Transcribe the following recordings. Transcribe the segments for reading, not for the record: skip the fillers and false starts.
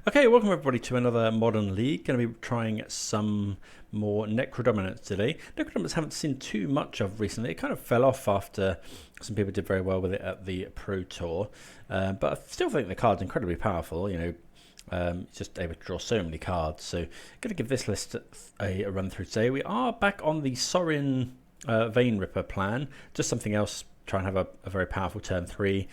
Okay, welcome everybody to another Modern League. Going to be trying some more Necrodominance today. Necrodominance haven't seen too much of recently. It kind of fell off after some people did very well with it at the Pro Tour. But I still think the card's incredibly powerful. You know, just able to draw so many cards. So going to give this list a run through today. We are back on the Sorin Vein Ripper plan. Just something else. Try and have a very powerful turn 3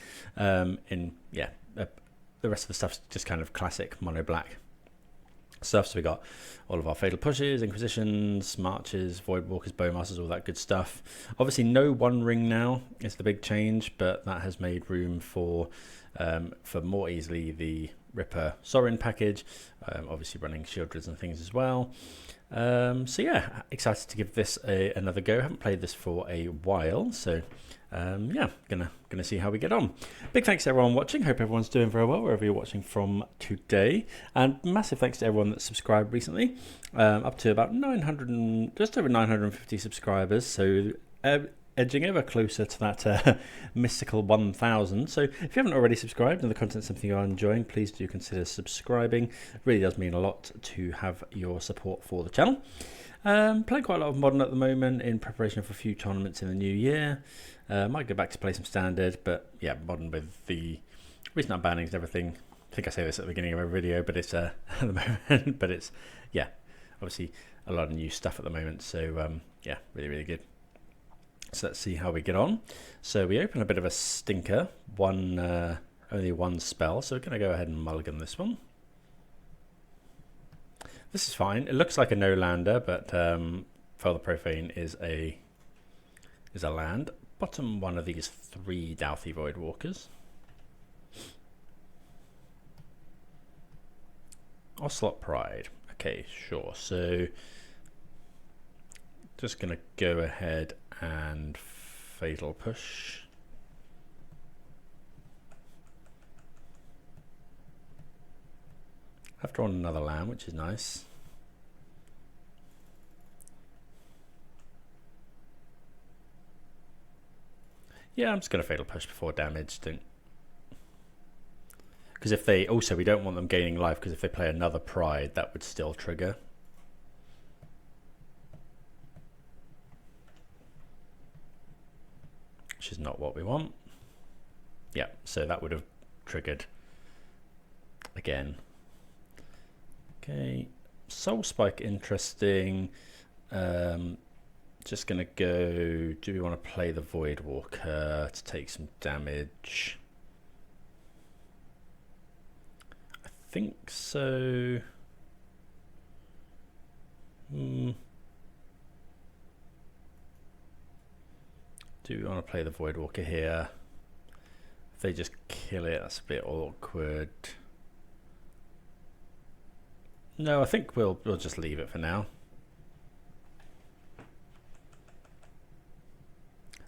the rest of the stuff's just kind of classic mono black stuff. So we got all of our Fatal Pushes, Inquisitions, Marches, Voidwalkers, Bowmasters, all that good stuff. Obviously no One Ring now is the big change, but that has made room for more easily the Ripper Sorin package, obviously running Sheoldreds and things as well. So yeah, excited to give this another go. Haven't played this for a while, so yeah, gonna see how we get on. Big thanks to everyone watching. Hope everyone's doing very well wherever you're watching from today, and massive thanks to everyone that subscribed recently. Up to about 900, just over 950 subscribers. So edging ever closer to that mystical 1,000. So if you haven't already subscribed and the content's something you are enjoying, please do consider subscribing. It really does mean a lot to have your support for the channel. Playing quite a lot of Modern at the moment in preparation for a few tournaments in the new year. Might go back to play some Standard, but yeah, Modern with the recent unbannings and everything. I think I say this at the beginning of every video, but it's at the moment, but it's, yeah, obviously a lot of new stuff at the moment. So yeah, really good. So let's see how we get on. So we open a bit of a stinker, only one spell, so we're going to go ahead and mulligan this one. This is fine. It looks like a no-lander, but Fell the Profane is a land. Bottom one of these 3 Dauthi Voidwalkers. Ocelot Pride. Okay, sure. So just going to go ahead and Fatal Push. I've drawn another land, which is nice. Yeah, I'm just going to Fatal Push before damage. Because if they... Also, we don't want them gaining life, because if they play another Pride, that would still trigger. Which is not what we want. Yeah, so that would have triggered again. Okay, Soul Spike, interesting. Just gonna go, do we want to play the Voidwalker to take some damage? I think so. Do we want to play the Voidwalker here? If they just kill it, that's a bit awkward. No, I think we'll just leave it for now.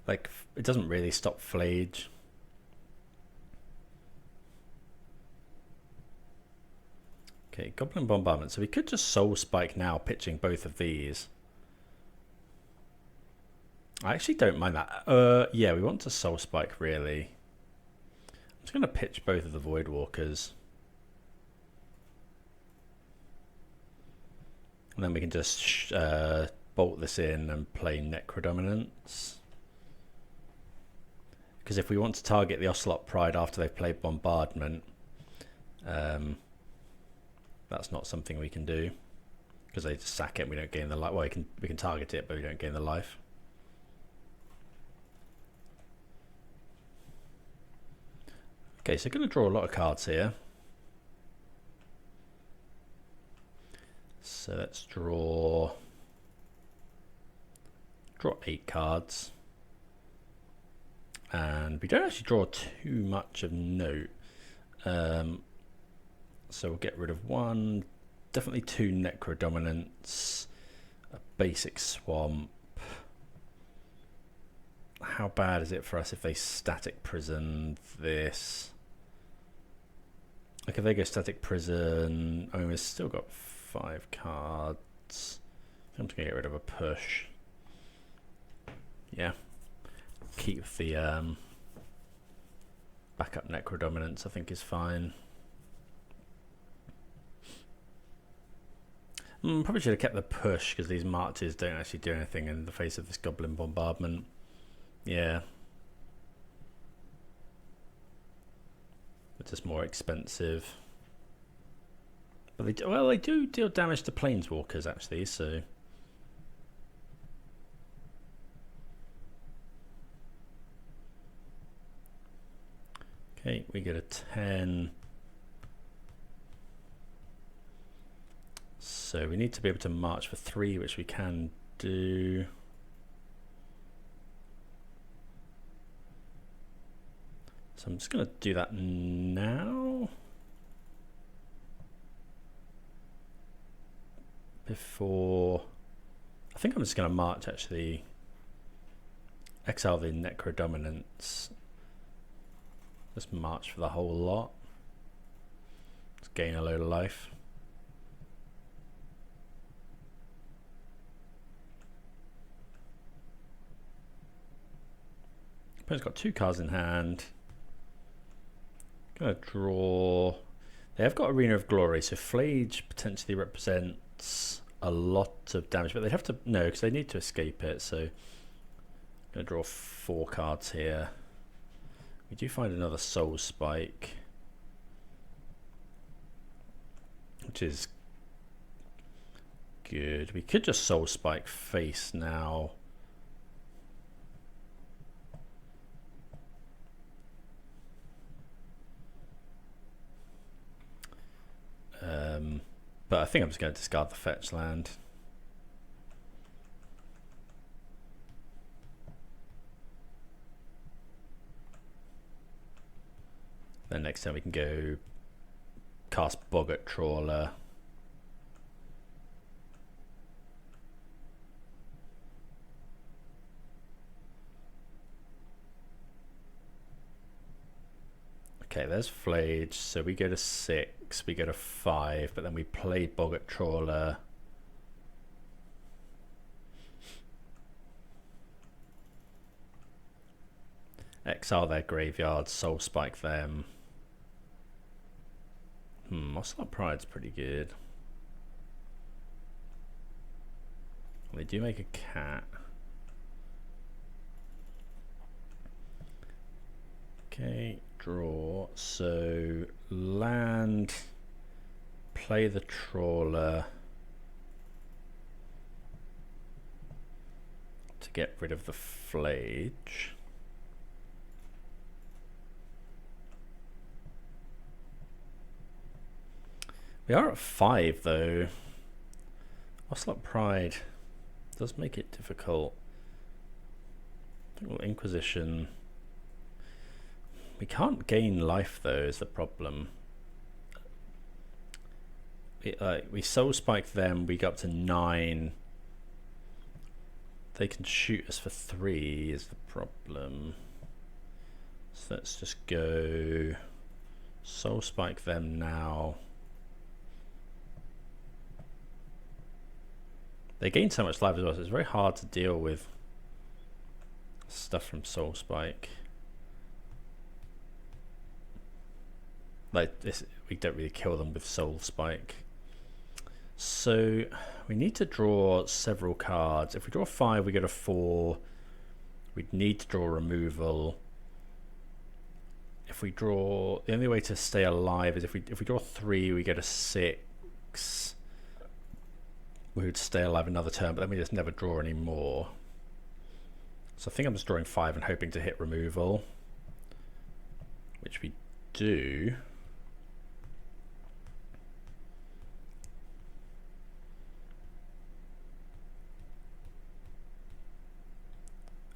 Like, it doesn't really stop Flage. Okay, Goblin Bombardment. So we could just Soul Spike now, pitching both of these. I actually don't mind that. Yeah, we want to Soul Spike, really. I'm just going to pitch both of the Voidwalkers. And then we can just bolt this in and play Necrodominance. Because if we want to target the Ocelot Pride after they've played Bombardment, that's not something we can do. Because they just sack it and we don't gain the life. Well, we can target it, but we don't gain the life. Okay, so going to draw a lot of cards here. So let's draw 8 cards. And we don't actually draw too much of note. So we'll get rid of 1, definitely 2 Necrodominance, a basic Swamp. How bad is it for us if they Static Prison this? Like if they go Static Prison, I mean we've still got 5 cards. I'm just going to get rid of a push. Yeah. Keep the backup Necrodominance, I think is fine. Probably should have kept the push because these marches don't actually do anything in the face of this goblin bombardment. Yeah. It's just more expensive. But they do deal damage to planeswalkers actually, so. Okay, we get a 10. So we need to be able to march for 3, which we can do. So I'm just going to do that now. Before... I think I'm just going to march actually. Exile the Necrodominance. Just march for the whole lot. Let's gain a load of life. Opponent's got 2 cards in hand. Gonna draw. They have got Arena of Glory, so Flage potentially represents a lot of damage, but they have to no, because they need to escape it. So I'm gonna draw 4 cards here. We do find another Soul Spike, which is good. We could just Soul Spike face now. But I think I'm just going to discard the fetch land. Then next time we can go cast Boggart Trawler. Okay, there's Flage, so we go to 6, we go to 5, but then we played Boggart Trawler. Exile their graveyard, Soul Spike them. Ocelot Pride's pretty good. They do make a cat. Okay, draw. So land, play the Trawler to get rid of the Flage. We are at 5 though. Ocelot Pride does make it difficult. I think Inquisition. We can't gain life though, is the problem. We Soul Spike them, we go up to 9. They can shoot us for 3 is the problem. So let's just go Soul Spike them now. They gain so much life as well, so it's very hard to deal with stuff from Soul Spike. Like this, we don't really kill them with Soul Spike. So we need to draw several cards. If we draw 5, we get a 4. We'd need to draw removal. If we draw, the only way to stay alive is if we draw 3, we get a 6. We would stay alive another turn, but then we just never draw any more. So I think I'm just drawing 5 and hoping to hit removal, which we do.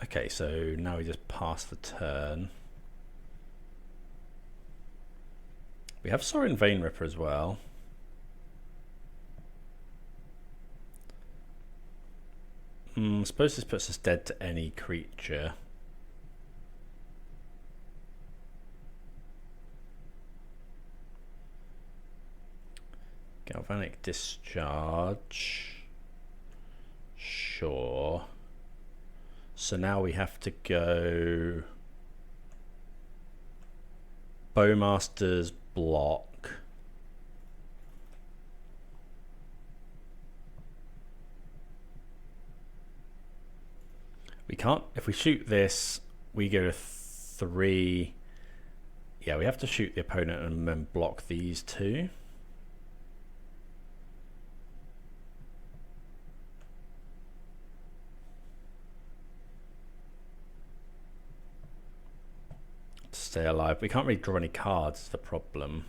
Okay, so now we just pass the turn. We have Sorin Vein Ripper as well. I suppose this puts us dead to any creature. Galvanic Discharge. Sure. So now we have to go Bowmasters block. can't. If we shoot this, we go to 3. Yeah, we have to shoot the opponent and then block these 2. To stay alive. We can't really draw any cards, is the problem.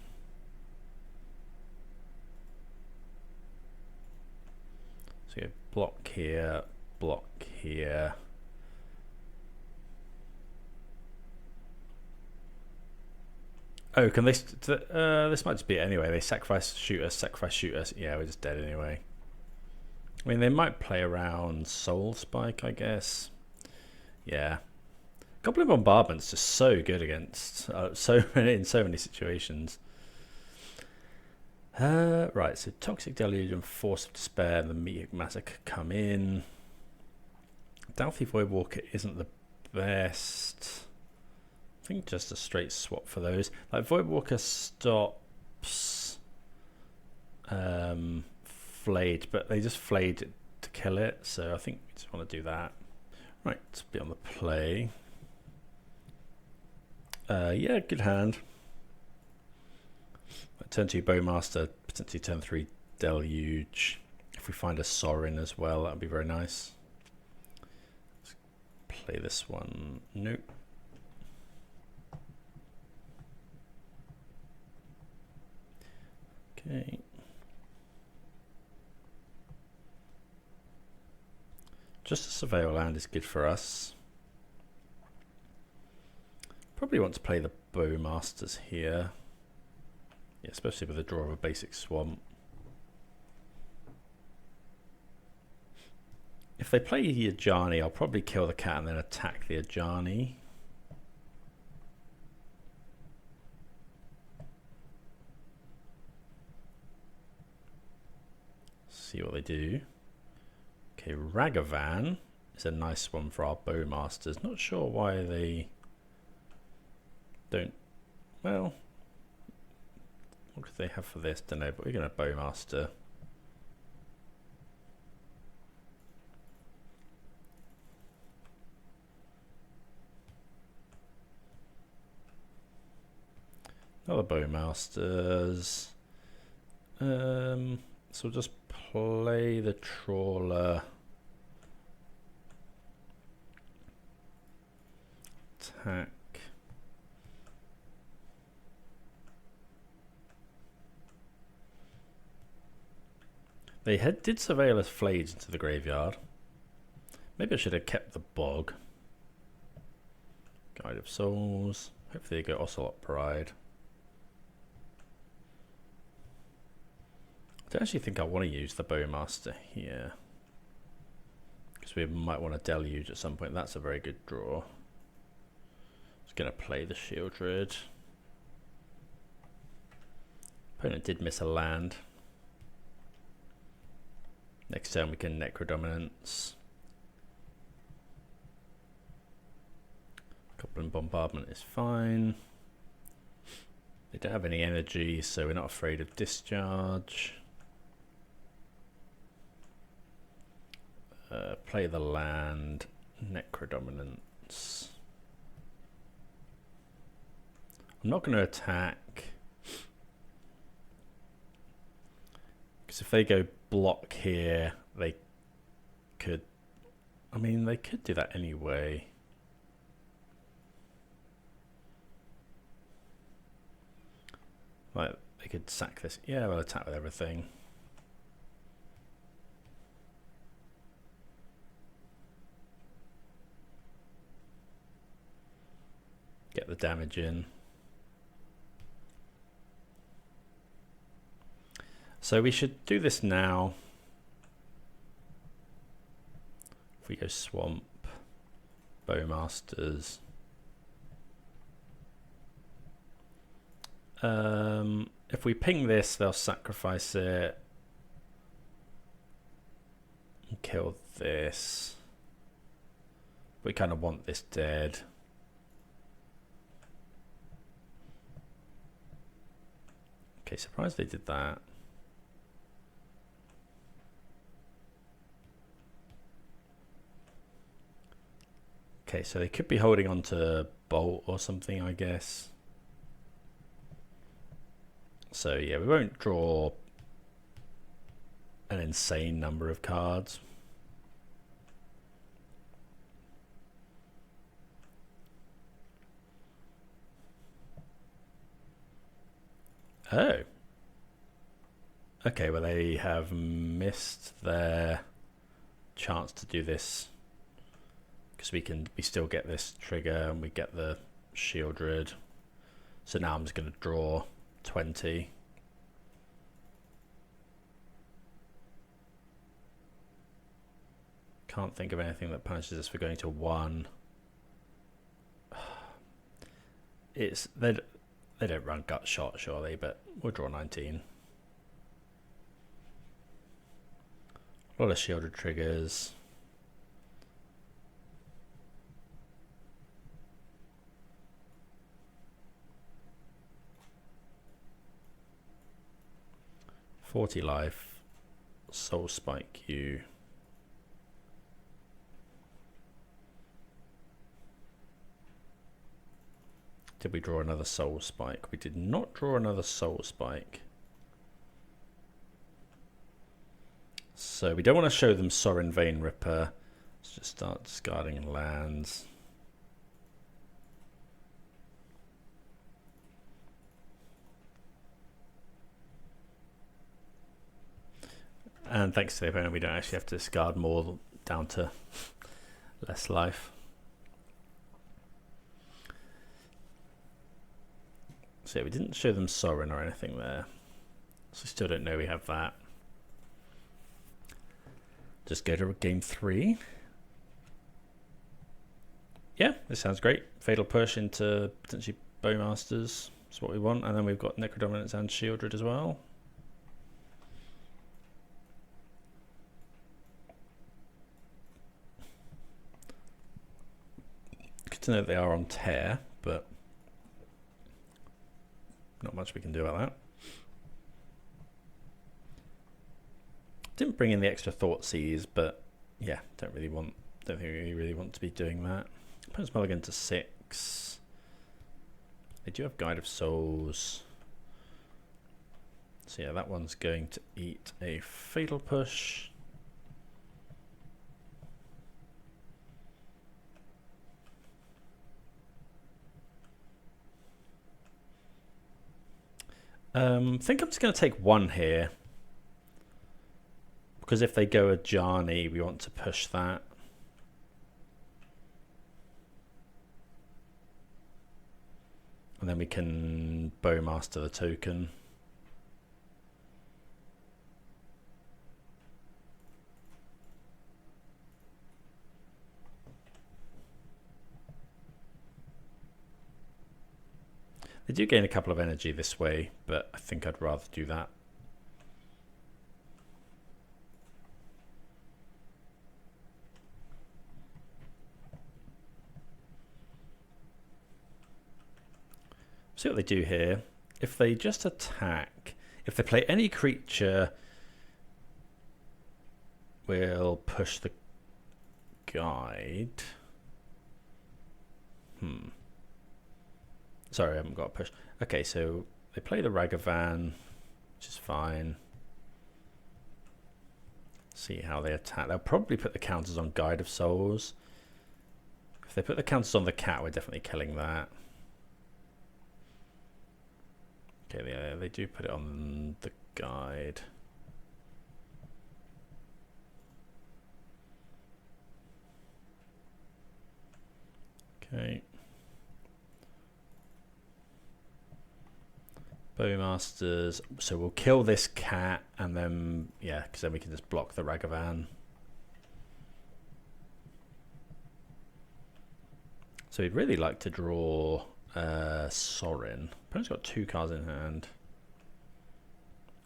So you block here, block here. Oh, can they? This might just be it anyway. They sacrifice, shoot us, sacrifice, shoot us. Yeah, we're just dead anyway. I mean, they might play around Soul Spike, I guess. Yeah. Goblin Bombardment's just so good against in so many situations. Right, so Toxic Deluge and Force of Despair and the Meathook Massacre come in. Dauthi Voidwalker isn't the best. I think just a straight swap for those. Like Voidwalker stops Flayed, but they just flayed it to kill it, so I think we just want to do that. Right, let's be on the play. Yeah, good hand. Turn 2 Bowmaster, potentially turn 3 Deluge. If we find a Sorin as well, that would be very nice. Let's play this one. Nope. Okay. Just a Surveil land is good for us. Probably want to play the Bowmasters here. Yeah, especially with the draw of a basic swamp. If they play the Ajani, I'll probably kill the cat and then attack the Ajani. See what they do. Okay, Ragavan is a nice one for our Bowmasters. Not sure why they don't. Well, what do they have for this? Don't know, but we're going to Bowmaster. Another Bowmasters. So we'll just play the Trawler. Attack. They did surveil us Flayed into the graveyard. Maybe I should have kept the Bog. Guide of Souls. Hopefully they go Ocelot Pride. I don't actually think I want to use the Bowmaster here, because we might want to Deluge at some point. That's a very good draw. Just going to play the Sheoldred. Opponent did miss a land. Next turn we can Necrodominance. Goblin Bombardment is fine. They don't have any energy, so we're not afraid of discharge. Play the land, Necrodominance. I'm not going to attack, because if they go block here, they could, I mean, they could do that anyway. Like, they could sack this. Yeah, we'll attack with everything. Get the damage in. So we should do this now. If we go Swamp, Bowmasters. If we ping this, they'll sacrifice it and kill this. We kind of want this dead. Okay, surprised they did that. Okay, so they could be holding on to Bolt or something, I guess. So yeah, we won't draw an insane number of cards. Oh. Okay, well they have missed their chance to do this, because we still get this trigger and we get the Sheoldred. So now I'm just going to draw 20. Can't think of anything that punishes us for going to 1. They don't run gut shot surely, but we'll draw 19. A lot of Sheoldred triggers. $40 life. Soul Spike you. Did we draw another Soul Spike? We did not draw another Soul Spike. So we don't want to show them Sorin Vein Ripper. Let's just start discarding lands. And thanks to the opponent, we don't actually have to discard more, down to less life. So yeah, we didn't show them Sorin or anything there. So we still don't know we have that. Just go to game 3. Yeah, this sounds great. Fatal Push into potentially Bowmasters. That's what we want. And then we've got Necrodominance and Sheoldred as well. Good to know that they are on tear, but not much we can do about that. Didn't bring in the extra Thoughtseize, but yeah, don't think we really want to be doing that. Opponent's mulligan to 6. They do have Guide of Souls. So yeah, that one's going to eat a Fatal Push. I think I'm just going to take 1 here, because if they go Ajani, we want to push that. And then we can Bowmaster the token. They do gain a couple of energy this way, but I think I'd rather do that. See what they do here. If they just attack, if they play any creature, we'll push the guide. Sorry, I haven't got a push. Okay, so they play the Ragavan, which is fine. See how they attack. They'll probably put the counters on Guide of Souls. If they put the counters on the cat, we're definitely killing that. Okay, they do put it on the guide. Okay. Bowmasters. So we'll kill this cat, and then, yeah, because then we can just block the Ragavan. So we'd really like to draw Sorin. Opponent's got 2 cards in hand.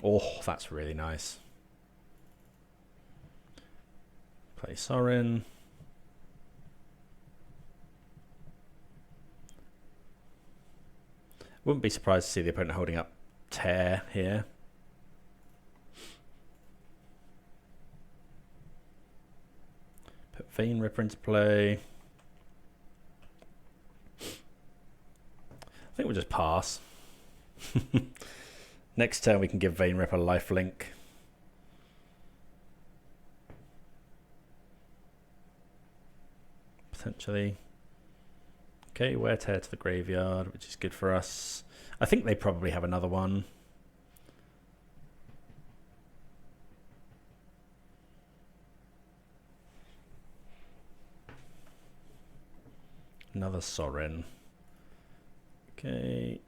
Oh, that's really nice. Play Sorin. Wouldn't be surprised to see the opponent holding up Tear here. Put Vein Ripper into play. we'll just pass. Next turn we can give Vein Ripper lifelink. Potentially. Okay, Wear Tear to the graveyard, which is good for us. I think they probably have another one. Another Sorin. Okay.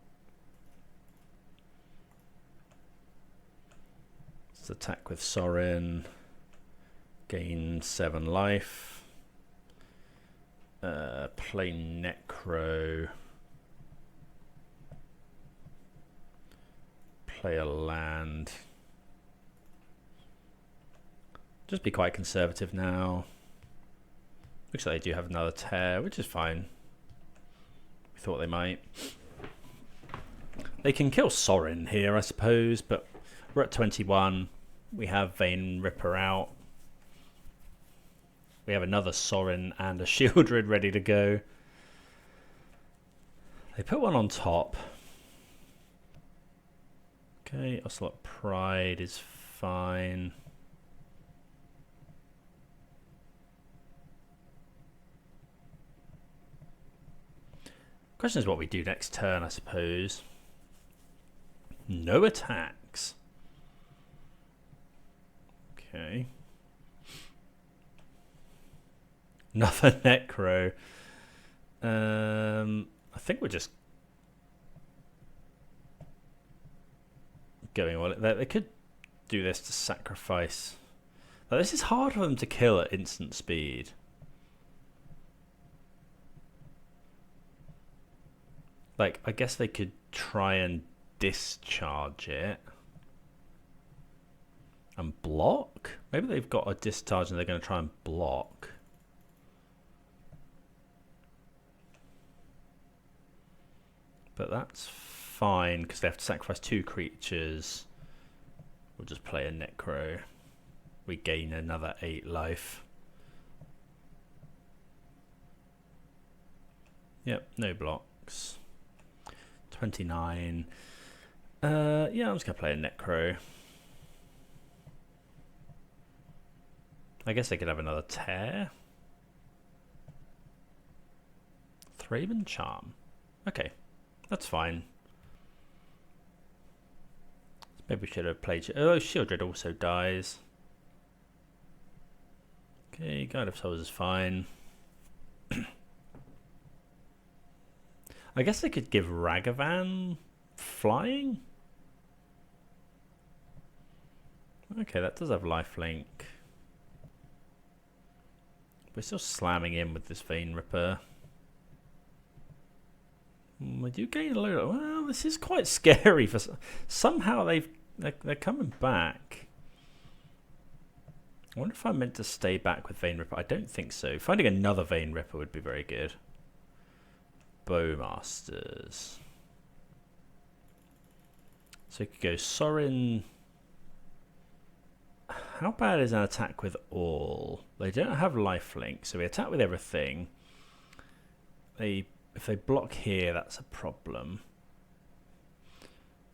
Let's attack with Sorin. Gain 7 life. Play Necro. Play a land. Just be quite conservative now. Looks like they do have another tear, which is fine. We thought they might. They can kill Sorin here, I suppose, but we're at 21. We have Vein Ripper out. We have another Sorin and a Sheoldred ready to go. They put one on top. Okay, Ocelot Pride is fine. Question is what we do next turn, I suppose. No attacks. Okay. Another Necro. I think we're just going all. They could do this to sacrifice. Now, this is hard for them to kill at instant speed. Like, I guess they could try and discharge it. And block? Maybe they've got a discharge and they're going to try and block. But that's fine because they have to sacrifice 2 creatures. We'll just play a Necro. We gain another 8 life. Yep, no blocks. 29. Yeah, I'm just going to play a Necro. I guess they could have another tear. Thraben Charm. Okay, that's fine. Maybe we should have played... Oh, Sheoldred also dies. Okay, Guide of Souls is fine. I guess they could give Ragavan flying? Okay, that does have lifelink. We're still slamming in with this Vein Ripper. We do gain a load of... Well, this is quite scary. For somehow they're coming back. I wonder if I'm meant to stay back with Vein Ripper. I don't think so. Finding another Vein Ripper would be very good. Bowmasters. So we could go Sorin. How bad is an attack with all? They don't have lifelink, so we attack with everything. If they block here, that's a problem.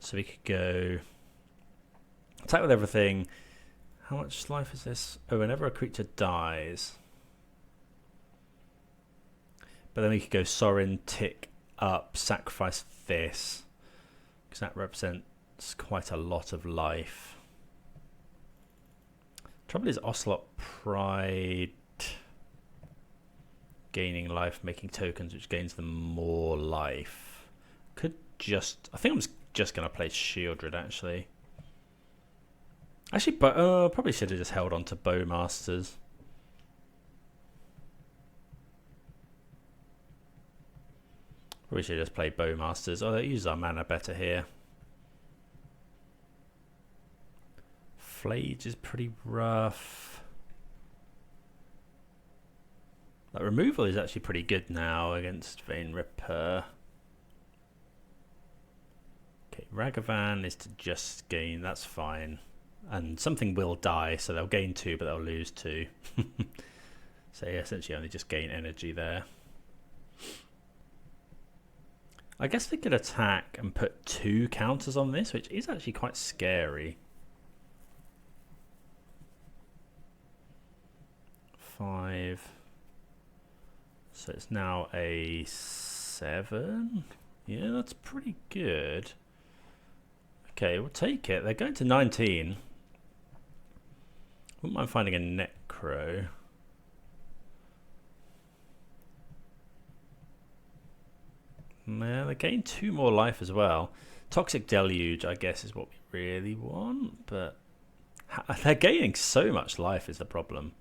So we could go attack with everything. How much life is this? Oh, whenever a creature dies. But then we could go Sorin, tick up, sacrifice this. Because that represents quite a lot of life. Trouble is Ocelot Pride gaining life, making tokens, which gains them more life. Could just... I think I'm just going to play Sheoldred, actually. Actually, but probably should have just held on to Bowmasters. We should just play Bowmasters. Oh, they use our mana better here. Flage is pretty rough. That removal is actually pretty good now against Vein Ripper. Okay, Ragavan is to just gain. That's fine. And something will die, so they'll gain 2, but they'll lose 2. So yeah, essentially only just gain energy there. I guess we could attack and put 2 counters on this, which is actually quite scary. 5. So it's now a 7. Yeah, that's pretty good. Okay, we'll take it. They're going to 19. Wouldn't mind finding a Necro. Yeah, they gain 2 more life as well. Toxic Deluge, I guess, is what we really want, but they're gaining so much life is the problem.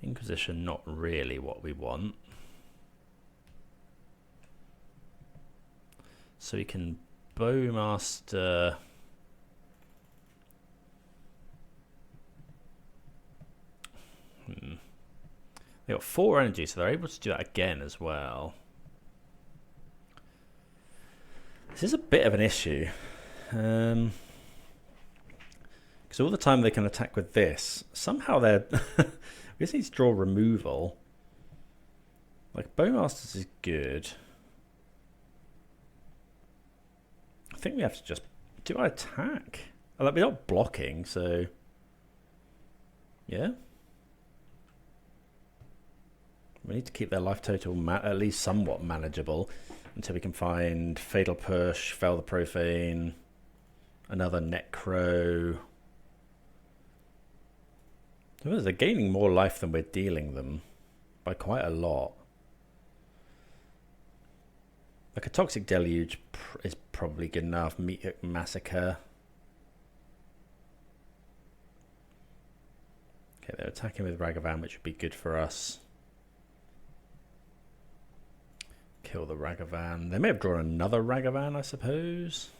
Inquisition, not really what we want. So we can Bowmaster. They got 4 energy, so they're able to do that again as well. This is a bit of an issue. Because all the time they can attack with this, somehow they're... we just need to draw removal. Like, Bowmasters is good. I think we have to just... Do I attack? Like, we're not blocking, so... Yeah? We need to keep their life total at least somewhat manageable until we can find Fatal Push, Fell the Profane, another Necro. They're gaining more life than we're dealing them by quite a lot. Like a Toxic Deluge is probably good enough. Meathook Massacre. Okay, they're attacking with Ragavan, which would be good for us. Kill the Ragavan. They may have drawn another Ragavan, I suppose.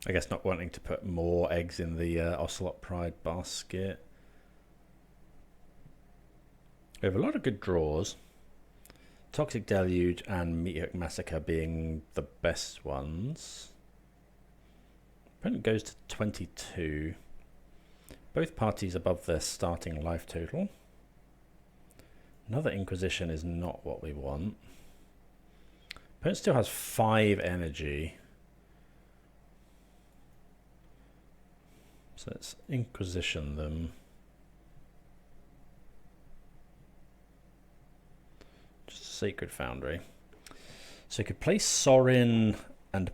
I guess not wanting to put more eggs in the Ocelot Pride basket. We have a lot of good draws. Toxic Deluge and Meathook Massacre being the best ones. Opponent goes to 22. Both parties above their starting life total. Another Inquisition is not what we want. Opponent still has 5 energy. So let's Inquisition them. Just a Sacred Foundry. So you could play Sorin and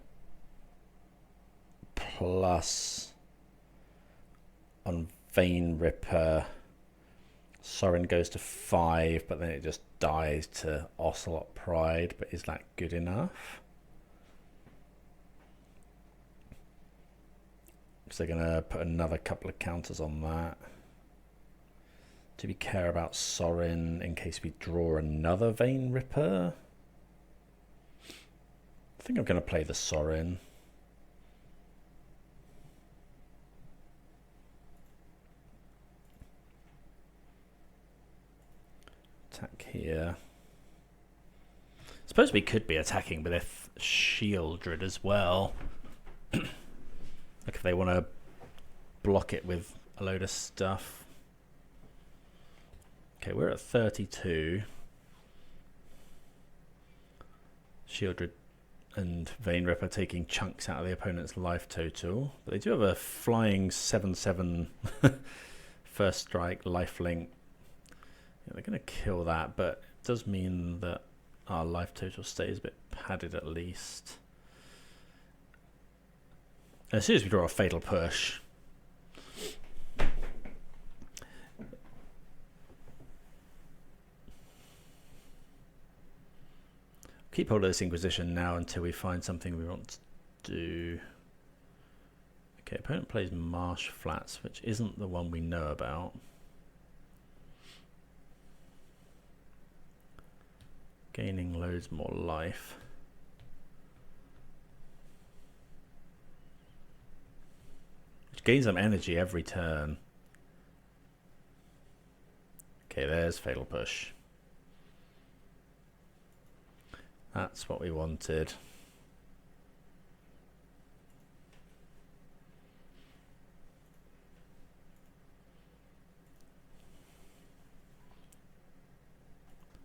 plus on Vein Ripper. Sorin goes to 5, but then it just dies to Ocelot Pride. But is that good enough? Because they're going to put another couple of counters on that. Do we care about Sorin in case we draw another Vein Ripper? I think I'm going to play the Sorin. Attack here. I suppose we could be attacking with a Sheoldred as well. Like if they want to block it with a load of stuff. Okay, we're at 32. Sheoldred and Vein Ripper taking chunks out of the opponent's life total. But they do have a flying 7/7 first strike lifelink. Yeah, they're going to kill that, but it does mean that our life total stays a bit padded at least. And as soon as we draw a Fatal Push, keep hold of this Inquisition now until we find something we want to do. Okay, opponent plays Marsh Flats, which isn't the one we know about. Gaining loads more life. Which gains them energy every turn. Okay, there's Fatal Push. That's what we wanted.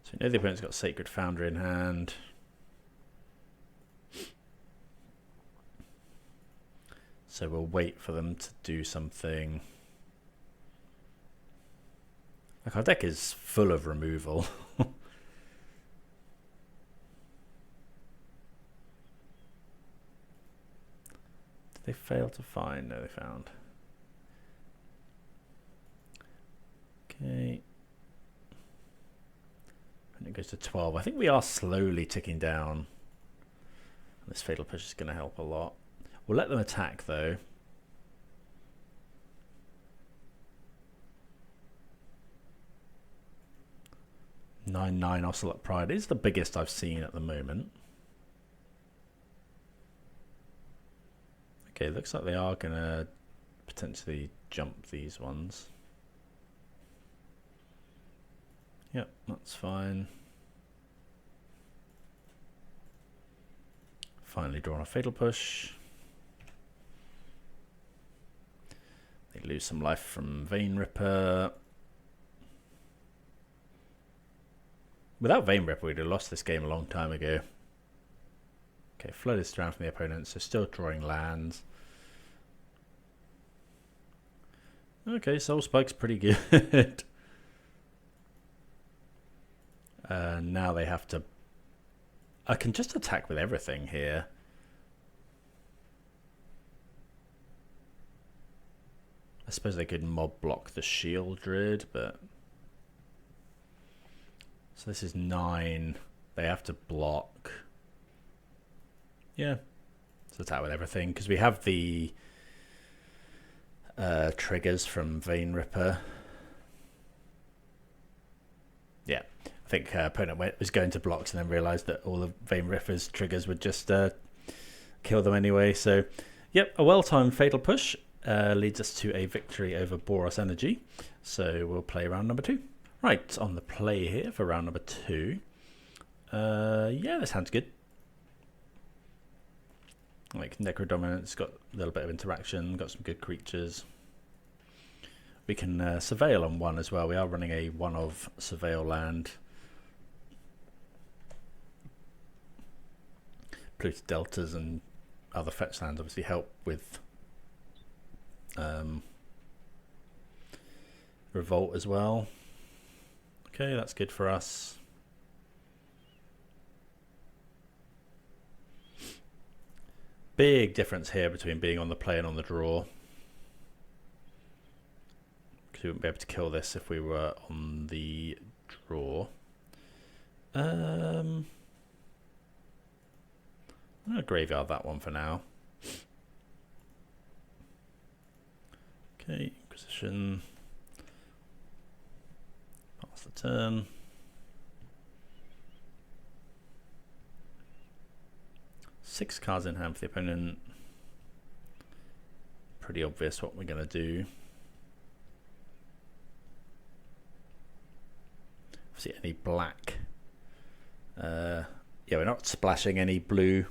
So we know the opponent's got Sacred Foundry in hand. So we'll wait for them to do something. Like, our deck is full of removal. Did they fail to find? No, they found. Okay. And it goes to 12. I think we are slowly ticking down. This Fatal Push is going to help a lot. We'll let them attack, though. "9/9 Ocelot Pride is the biggest I've seen at the moment. Okay, looks like they are going to potentially jump these ones. Yep, that's fine. Finally drawn a Fatal Push. They lose some life from Vein Ripper. Without Vein Ripper, we'd have lost this game a long time ago. Okay, Flooded Strand from the opponent, so still drawing lands. Okay, Soul Spike's pretty good. Now they have to... I can just attack with everything here. I suppose they could mob block the Sheoldred, but... So this is 9. They have to block. Yeah. Let's attack with everything, because we have the triggers from Vein Ripper. Yeah. I think opponent was going to blocks and then realised that all of Vein Ripper's triggers would just kill them anyway. So, yep, a well-timed Fatal Push leads us to a victory over Boros Energy. So we'll play round number 2. Right, on the play here for round number 2. Yeah, this hand's good. Like, Necrodominance got a little bit of interaction, got some good creatures. We can Surveil on 1 as well. We are running a 1-of Surveil land. Polluted Deltas and other fetch lands obviously help with Revolt as well. Okay, that's good for us. Big difference here between being on the play and on the draw. Because we wouldn't be able to kill this if we were on the draw. I'm going to graveyard that one for now. Okay, Inquisition. Pass the turn. Six cards in hand for the opponent. Pretty obvious what we're going to do. See any black. Yeah, we're not splashing any blue.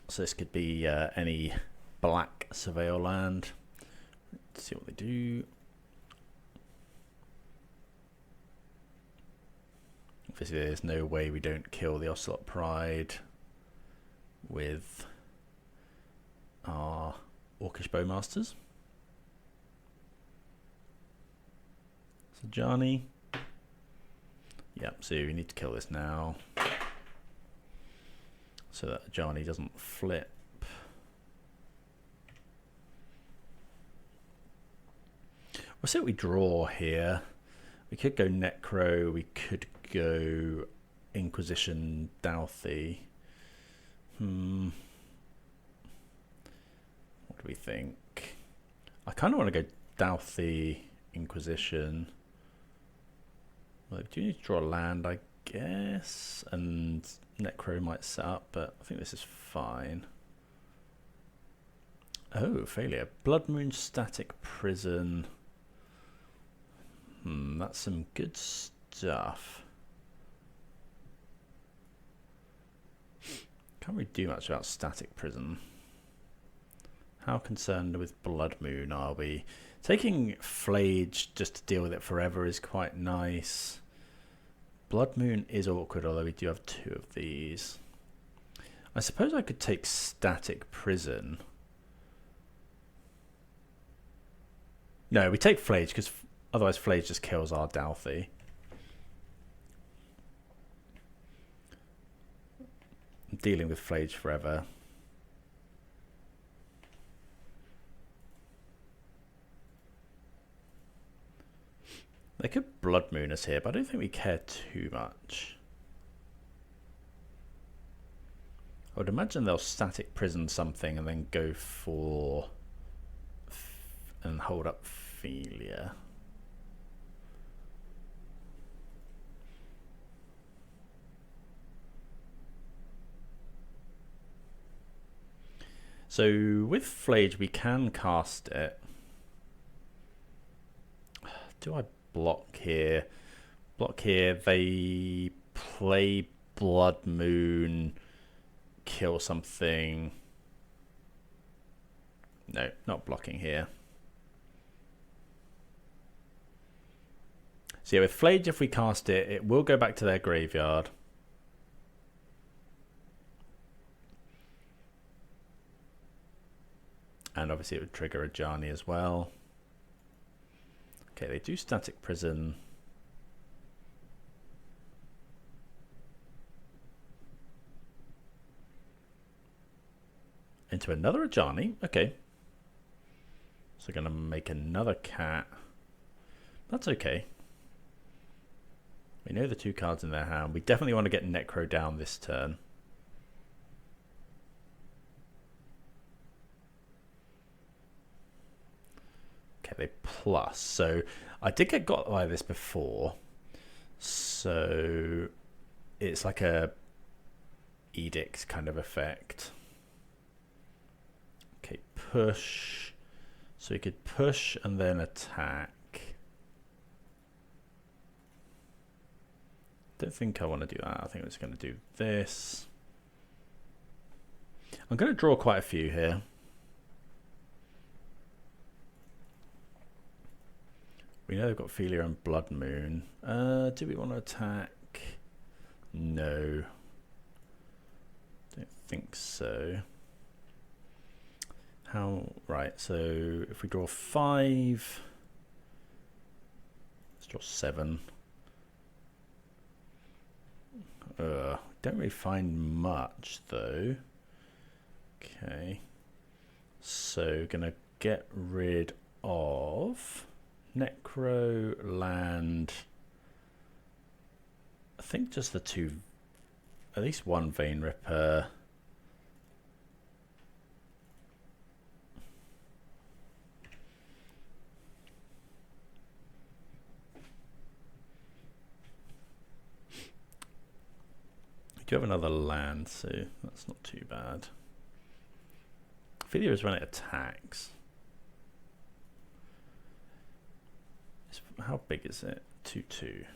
So this could be any black Surveil land. Let's see what they do. Obviously there's no way we don't kill the Ocelot Pride with our Orcish Bowmasters. So Johnny. Yep, so we need to kill this now. So that Johnny doesn't flip. We'll see what we draw here. We could go Necro, we could go Inquisition, Dauthi. What do we think? I kind of want to go Dauthi, Inquisition. Well, do you need to draw a land, I guess? And Necro might set up, but I think this is fine. Oh, failure. Blood Moon, Static Prison. That's some good stuff. Can't really do much about Static Prison. How concerned with Blood Moon are we? Taking Flage just to deal with it forever is quite nice. Blood Moon is awkward, although we do have 2 of these. I suppose I could take Static Prison. No, we take Flage, because otherwise Flage just kills our Dauthi. I'm dealing with Flage forever. They could Blood Moon us here, but I don't think we care too much. I would imagine they'll Static Prison something and then go for and hold up Failure. So with Flage we can cast it. Do I block here? Block here, they play Blood Moon, kill something. No, not blocking here. So yeah, with Flage, if we cast it, it will go back to their graveyard. And obviously it would trigger a Ajani as well. Okay, they do Static Prison. Into another Ajani. Okay. So going to make another cat. That's okay. We know the 2 cards in their hand. We definitely want to get Necro down this turn. Okay, they plus. So I did get got by this before. So it's like a edict kind of effect. Okay, push. So we could push and then attack. Don't think I want to do that. I think I'm just going to do this. I'm going to draw quite a few here. We know they've got Failure and Blood Moon. Do we want to attack? No. Don't think so. How? Right, so if we draw 5, let's draw 7. Don't really find much though. Okay, so gonna get rid of Necro, land. I think just the 2, at least 1 Vein Ripper. We do have another land, so that's not too bad. Failure is when it attacks. How big is it? 2/2.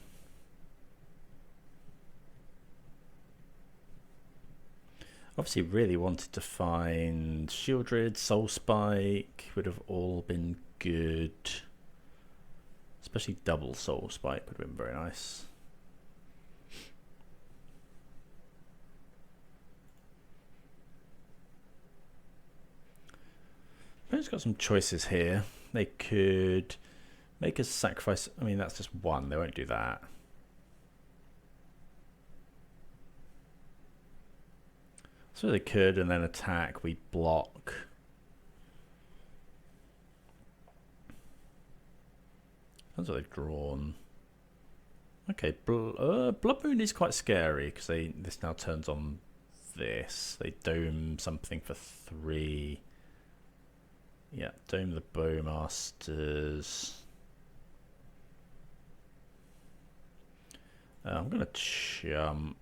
Obviously really wanted to find Sheoldred, Soul Spike would have all been good. Especially double Soul Spike would have been very nice. It's got some choices here. They could make a sacrifice. I mean, that's just 1. They won't do that. So they could, and then attack. We block. That's what they've drawn. Okay, Blood Moon is quite scary because this now turns on this. They dome something for 3. Yeah, dome the Bowmasters. I'm going to jump.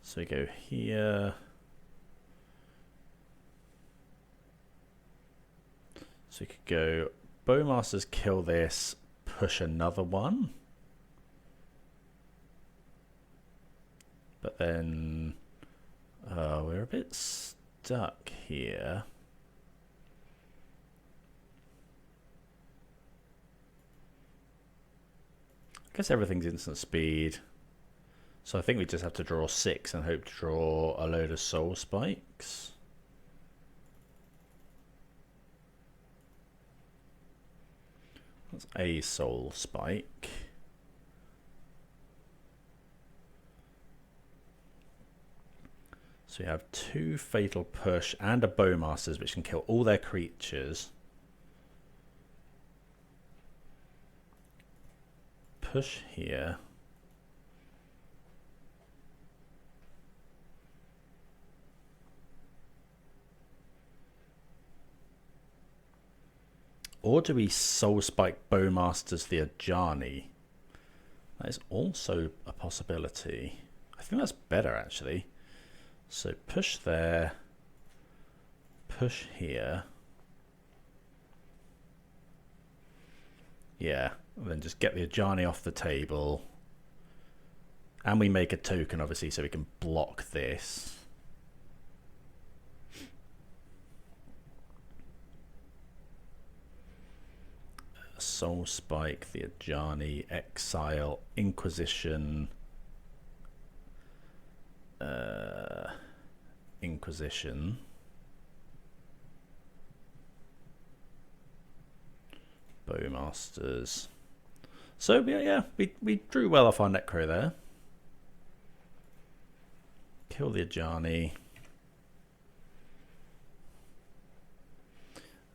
So we go here. So we could go Bowmasters, kill this, push another one. But then we're a bit stuck here. guess everything's instant speed. So I think we just have to draw 6 and hope to draw a load of soul spikes. That's a soul spike. So we have 2 Fatal Push and a Bowmasters, which can kill all their creatures. Push here. Or do we Soul Spike Bowmasters the Ajani? That is also a possibility. I think that's better actually. So push there, push here. Yeah, and then just get the Ajani off the table. And we make a token obviously so we can block this. Soul Spike, the Ajani, Exile, Inquisition, Inquisition, Bowmasters. So yeah, we drew well off our Necro there. Kill the Ajani.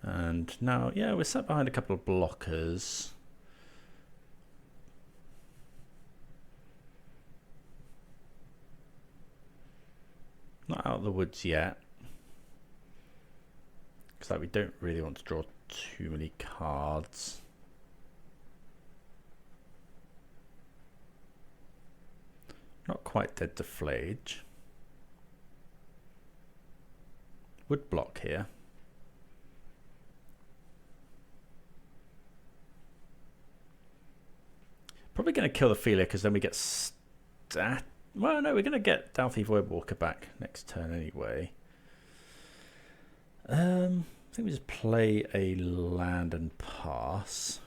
And now, yeah, we're sat behind a couple of blockers. Not out of the woods yet. Because like, we don't really want to draw too many cards. Not quite dead to Flage. Would block here. Probably going to kill the Feeler because then we get stat. Well, no, we're going to get Dauthi Voidwalker back next turn anyway. I think we just play a land and pass.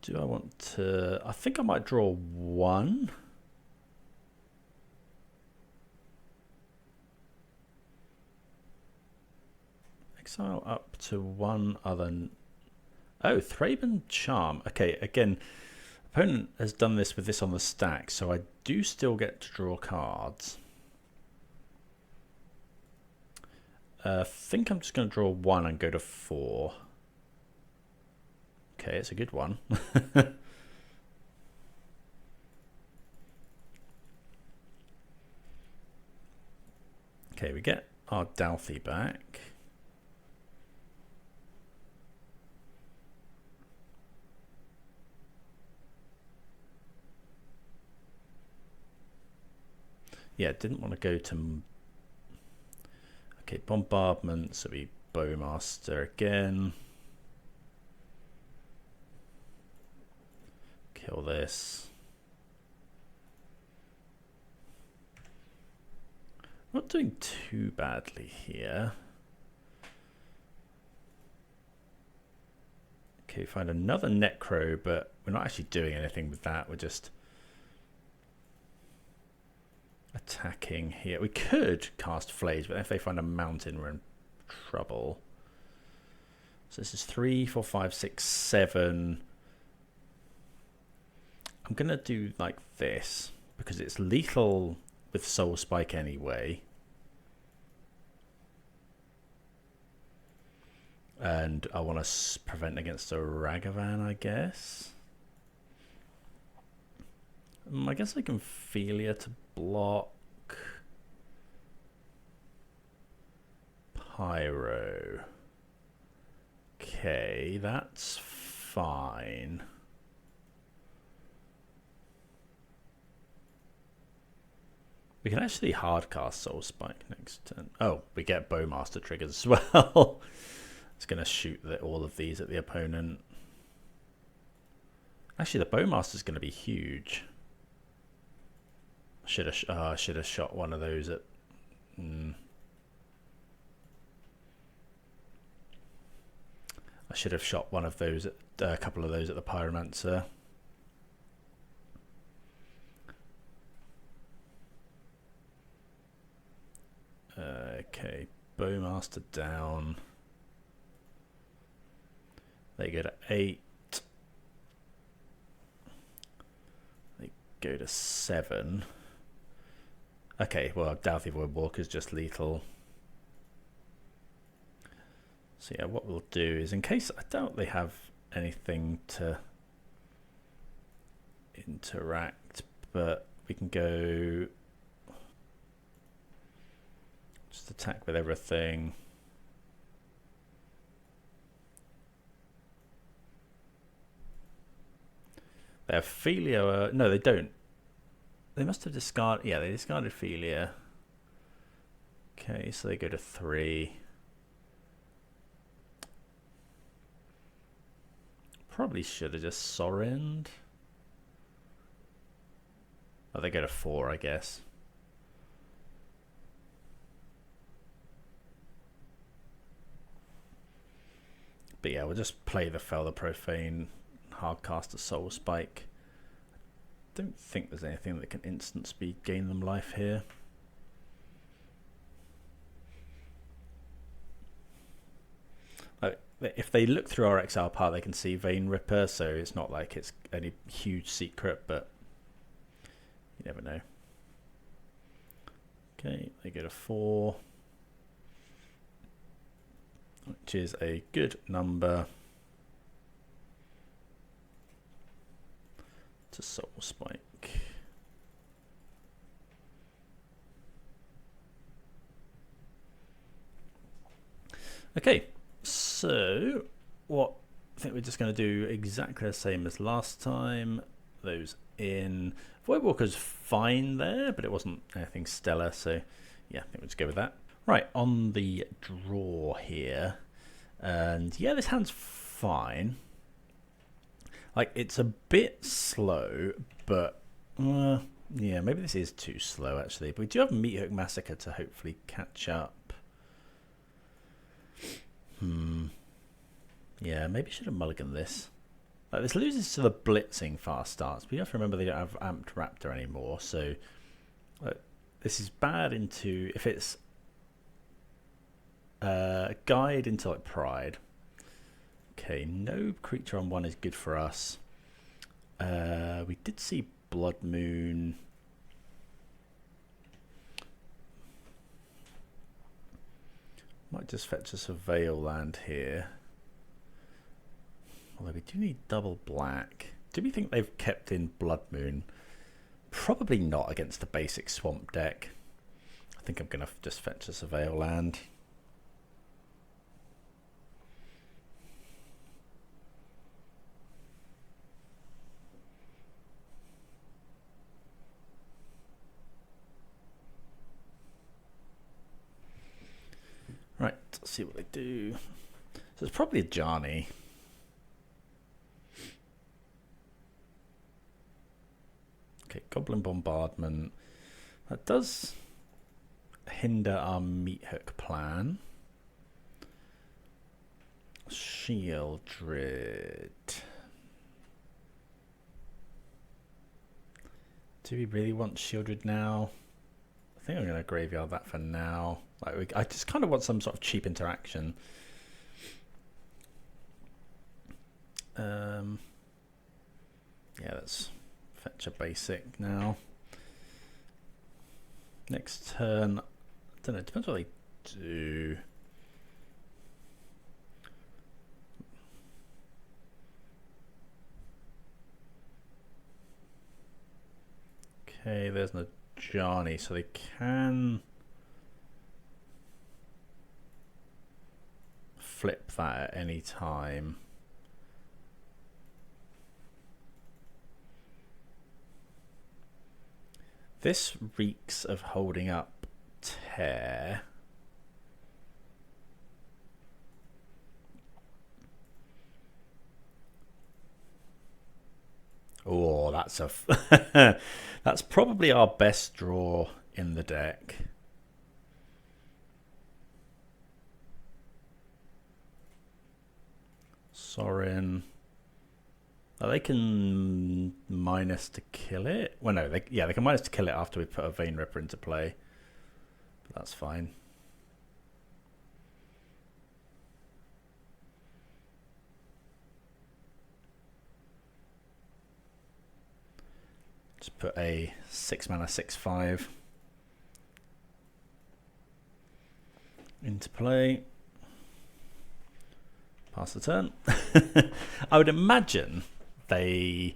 Do I want to... I think I might draw 1. Exile up to 1 other... Oh, Thraben Charm. Okay, again, opponent has done this with this on the stack, so I do still get to draw cards. I think I'm just going to draw 1 and go to 4. Okay, it's a good one. Okay, we get our Dauthi back. Yeah, didn't want to go to... Okay, bombardment, so we Bowmaster again. Kill this. Not doing too badly here. Okay, find another Necro, but we're not actually doing anything with that. We're just attacking here. We could cast Flage, but if they find a mountain, we're in trouble. So this is 3, 4, 5, 6, 7. I'm going to do like this because it's lethal with Soul Spike anyway. And I want to prevent against a Ragavan, I guess. I guess I can Feelia to block. Pyro. Okay, that's fine. We can actually hardcast Soul Spike next turn. Oh, we get Bowmaster triggers as well. It's going to shoot all of these at the opponent. Actually, the Bowmaster is going to be huge. Should have shot one of those at. I should have shot one of those, a couple of those at the Pyromancer. Okay, Bowmaster down. They go to 8. They go to 7. Okay, well, Dauthi Voidwalker is just lethal. So yeah, what we'll do is, in case, I doubt they have anything to interact, but we can go just attack with everything. They have Philia. No, they don't. They must have discarded. Yeah, they discarded Philia. Okay, so they go to 3. Probably should have just Sorined. Oh, they go to 4, I guess. But yeah, we'll just play the Fell the Profane, Hardcaster Soul Spike. Don't think there's anything that can instant speed gain them life here. If they look through our exile pile, they can see Vein Ripper, so it's not like it's any huge secret, but you never know. Okay, they go to 4, which is a good number to Soul Spike. Okay, so what I think we're just going to do exactly the same as last time. Those in. Voidwalker's fine there, but it wasn't anything stellar, so yeah, I think we'll just go with that. Right, on the draw here, and yeah, this hand's fine. Like, it's a bit slow, but yeah, maybe this is too slow actually. But we do have Meathook Massacre to hopefully catch up. Yeah, maybe should have mulliganed this. Like, this loses to the blitzing fast starts, but you have to remember they don't have Amped Raptor anymore, so this is bad into, if it's guide into like Pride. Okay, no creature on 1 is good for us. We did see Blood Moon. Might just fetch us a Veil land here. Although we do need double black. Do we think they've kept in Blood Moon? Probably not against the basic swamp deck. I think I'm going to just fetch us a Veil land. Right, let's see what they do. So it's probably a Johnny. Okay, Goblin Bombardment. That does hinder our Meathook plan. Sheoldred. Do we really want Sheoldred now? I think I'm going to graveyard that for now. Like, I just kind of want some sort of cheap interaction. Yeah, let's fetch a basic now. Next turn, I don't know, it depends what they do. Okay, there's no Johnny, so they can flip that at any time. This reeks of holding up Tear. Oh, that's a that's probably our best draw in the deck. Sorin. Oh, they can minus to kill it. Well, no, they can minus to kill it after we put a Vein Ripper into play. But that's fine. Just put a 6-mana 6/5 into play. Pass the turn. I would imagine they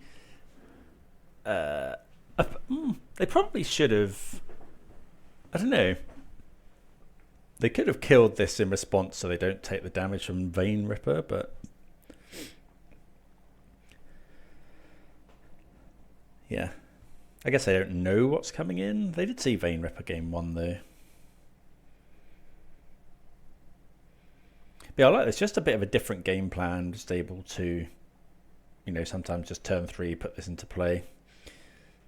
probably should have. I don't know. They could have killed this in response so they don't take the damage from Vein Ripper, but yeah. I guess they don't know what's coming in. They did see Vein Ripper game 1 though. But yeah, I like this. Just a bit of a different game plan. Just able to, you know, sometimes just turn 3, put this into play.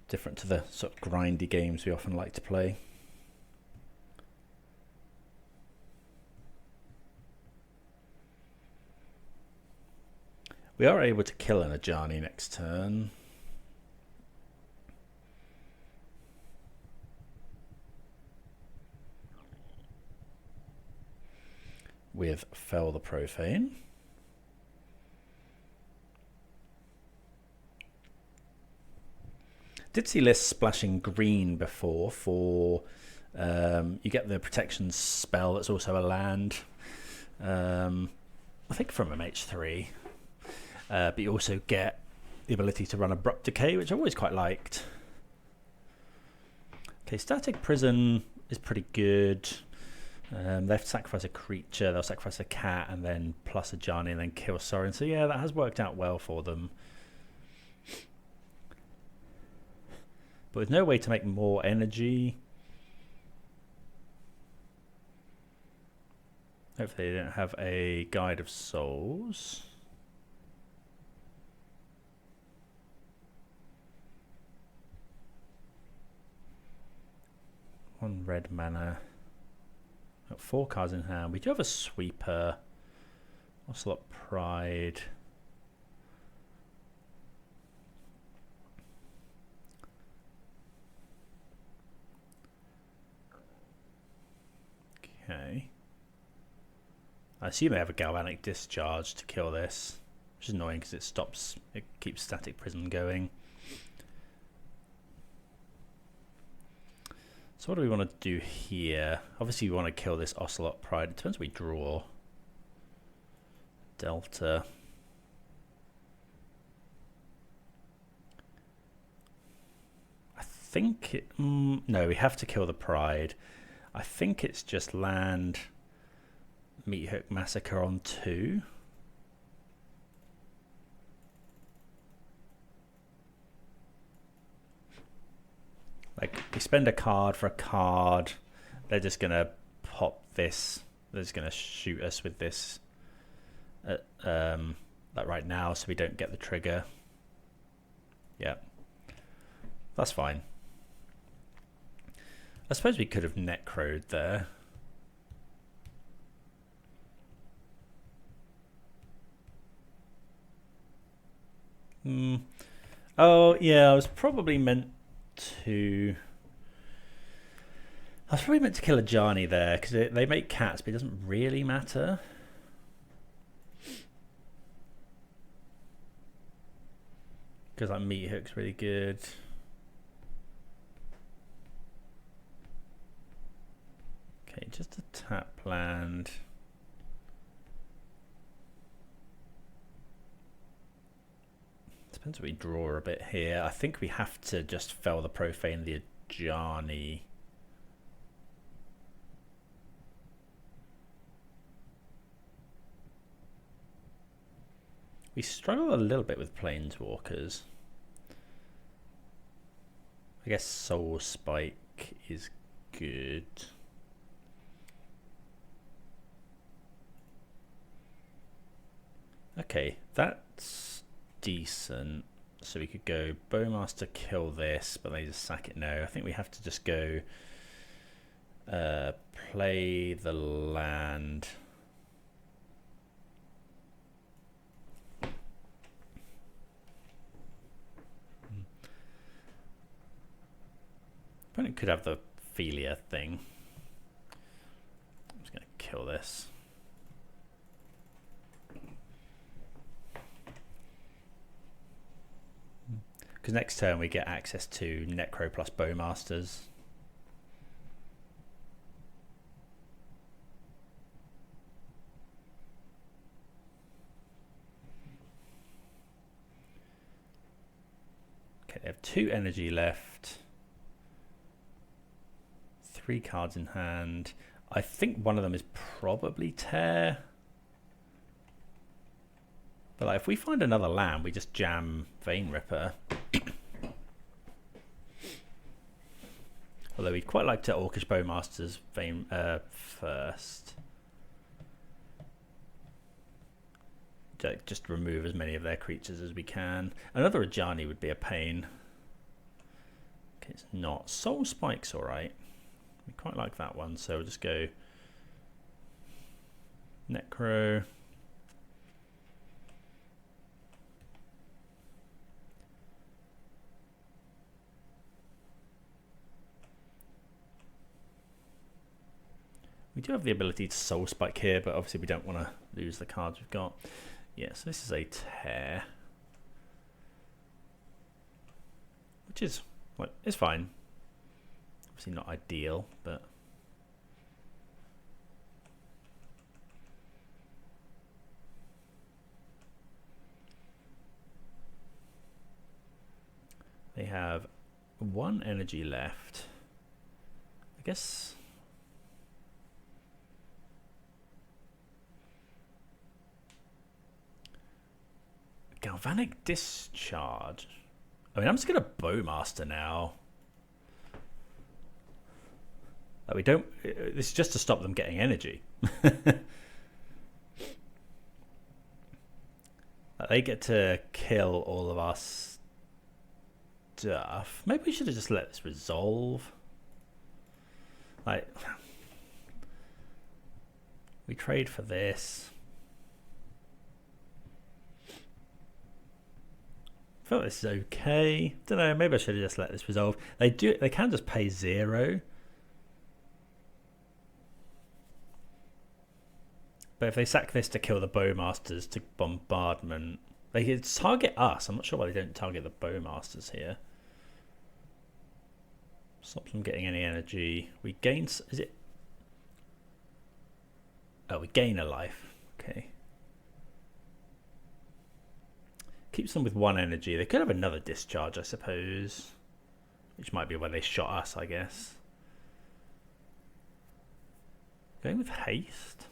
Different to the sort of grindy games we often like to play. We are able to kill an Ajani next turn. With Fell the Profane. Did see lists splashing green before for you get the protection spell that's also a land. I think from MH3. But you also get the ability to run Abrupt Decay, which I always quite liked. Okay, Static Prison is pretty good. They have to sacrifice a creature, they'll sacrifice a cat, and then plus a Ajani, and then kill Sorin. So yeah, that has worked out well for them. But with no way to make more energy. Hopefully they don't have a Guide of Souls. One red mana. Got 4 cards in hand. We do have a Sweeper. Ocelot Pride. Okay. I assume they have a Galvanic Discharge to kill this, which is annoying because it keeps Static Prison going. So what do we want to do here? Obviously we want to kill this Ocelot Pride. It depends what we draw. Delta. I think it... no, we have to kill the Pride. I think it's just land Meathook Massacre on 2. Like, we spend a card for a card, they're just going to pop this, they're just going to shoot us with this like right now so we don't get the trigger. Yeah, that's fine. I suppose we could have Necroed there. Oh, yeah, I was probably meant to kill a Ajani there because they make cats, but it doesn't really matter. Because that Meathook's really good. Okay, just a tap land. Depends if we draw a bit here. I think we have to just Fell the Profane the Ajani. We struggle a little bit with Planeswalkers. I guess Soul Spike is good. Okay, that's decent. So we could go Bowmaster, kill this, but they just sack it. No, I think we have to just go play the land. Opponent could have the Philia thing. I'm just going to kill this. Because next turn we get access to Necro plus Bowmasters. Okay, they have 2 energy left. 3 cards in hand. I think one of them is probably Tear. But like, if we find another land, we just jam Vein Ripper. Although we'd quite like to Orcish Bowmasters Vein first. Just remove as many of their creatures as we can. Another Ajani would be a pain. Okay, it's not. Soul Spike's alright. We quite like that one, so we'll just go Necro. We do have the ability to Soul Spike here, but obviously we don't want to lose the cards we've got. Yeah, so this is a Tear. Which is, well, it's fine. Obviously not ideal, but... They have 1 energy left. I guess... Galvanic Discharge. I mean, I'm just going to Bowmaster now. Like we don't. This is just to stop them getting energy. Like they get to kill all of our stuff. Maybe we should have just let this resolve. Like we trade for this. I feel like this is okay. Don't know. Maybe I should have just let this resolve. They do. They can just pay 0. But if they sack this to kill the Bowmasters to bombardment, they can target us. I'm not sure why they don't target the Bowmasters here. Stops them getting any energy. We gain. Is it? Oh, we gain a life. Okay. Keeps them with 1 energy. They could have another discharge, I suppose. Which might be where they shot us, I guess. Going with haste.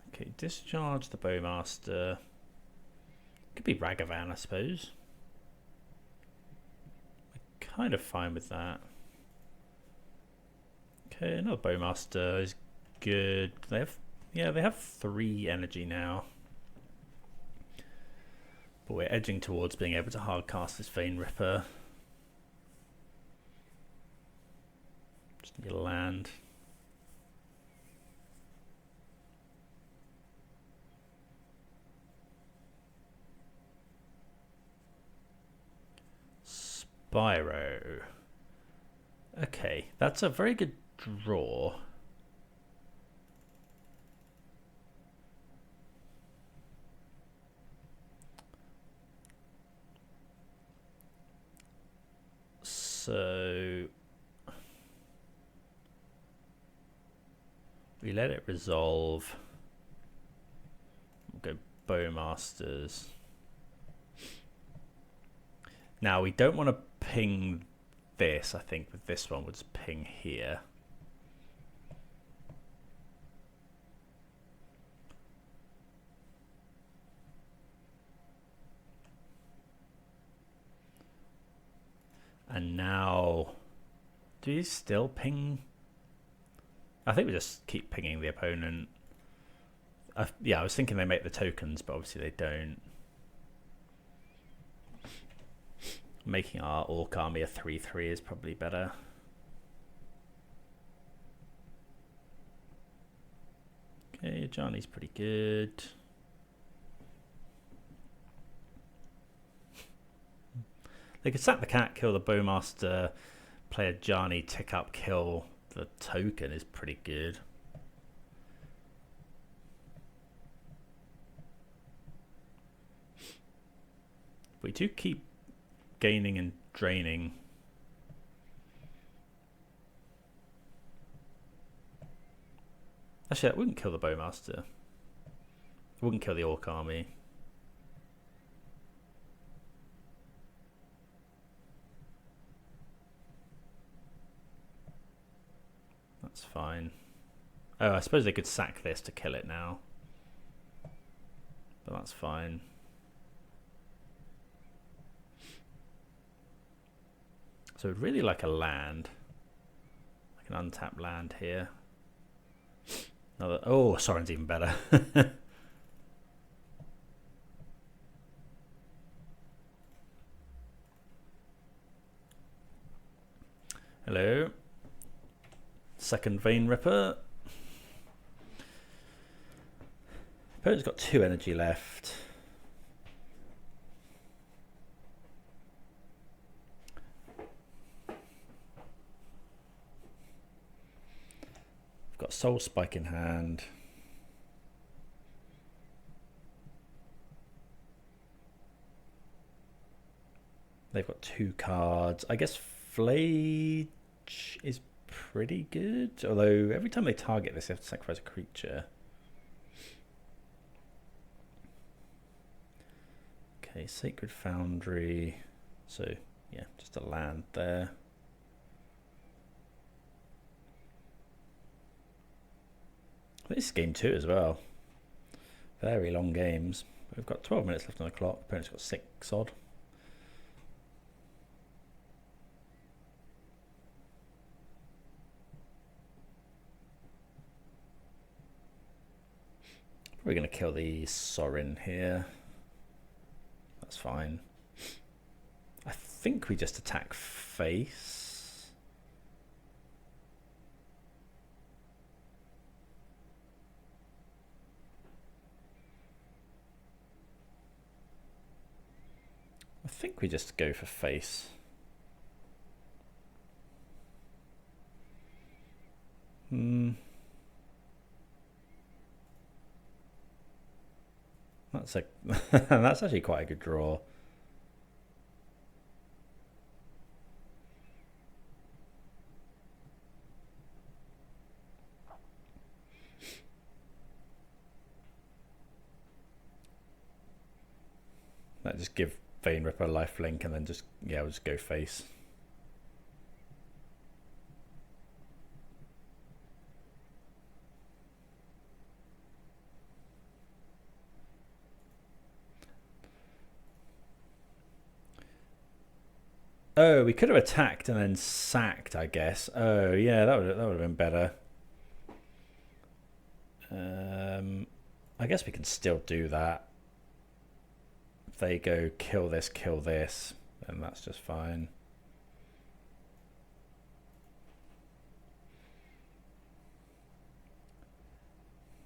Okay, discharge the Bowmaster. Could be Ragavan, I suppose. We're kind of fine with that. Okay, another Bowmaster is good. They have... Yeah, they have 3 energy now. But we're edging towards being able to hardcast this Vein Ripper. Just need a land. Spyro. Okay, that's a very good draw. So we let it resolve. We'll go Bowmasters. Now we don't want to ping this. I think with this one we'll just ping here. And now, do you still ping? I think we just keep pinging the opponent. Yeah, I was thinking they make the tokens, but obviously they don't. Making our Orc army a 3/3 is probably better. Okay, Johnny's pretty good. They could sack the cat, kill the Bowmaster, play a Jarny, tick up, kill the token is pretty good. We do keep gaining and draining. Actually, that wouldn't kill the Bowmaster. It wouldn't kill the Orc army. That's fine. Oh, I suppose they could sack this to kill it now. But that's fine. So we'd really like a land. Like an untapped land here. Another, oh, Sorin's even better. Hello. Second Vein Ripper. Opponent's got 2 energy left. I've got Soul Spike in hand. They've got 2 cards. I guess Flage is pretty good, although every time they target this, they have to sacrifice a creature. Okay, Sacred Foundry. So, yeah, just a land there. This is game 2 as well. Very long games. We've got 12 minutes left on the clock. Opponent's got 6 odd. We're going to kill the Sorin here. That's fine. I think we just attack face. I think we just go for face. That's a that's actually quite a good draw. That just give Vein Ripper lifelink and then just, yeah, we'll just go face. Oh, we could have attacked and then sacked, I guess. Oh, yeah, that would have been better. I guess we can still do that. If they go kill this, then that's just fine.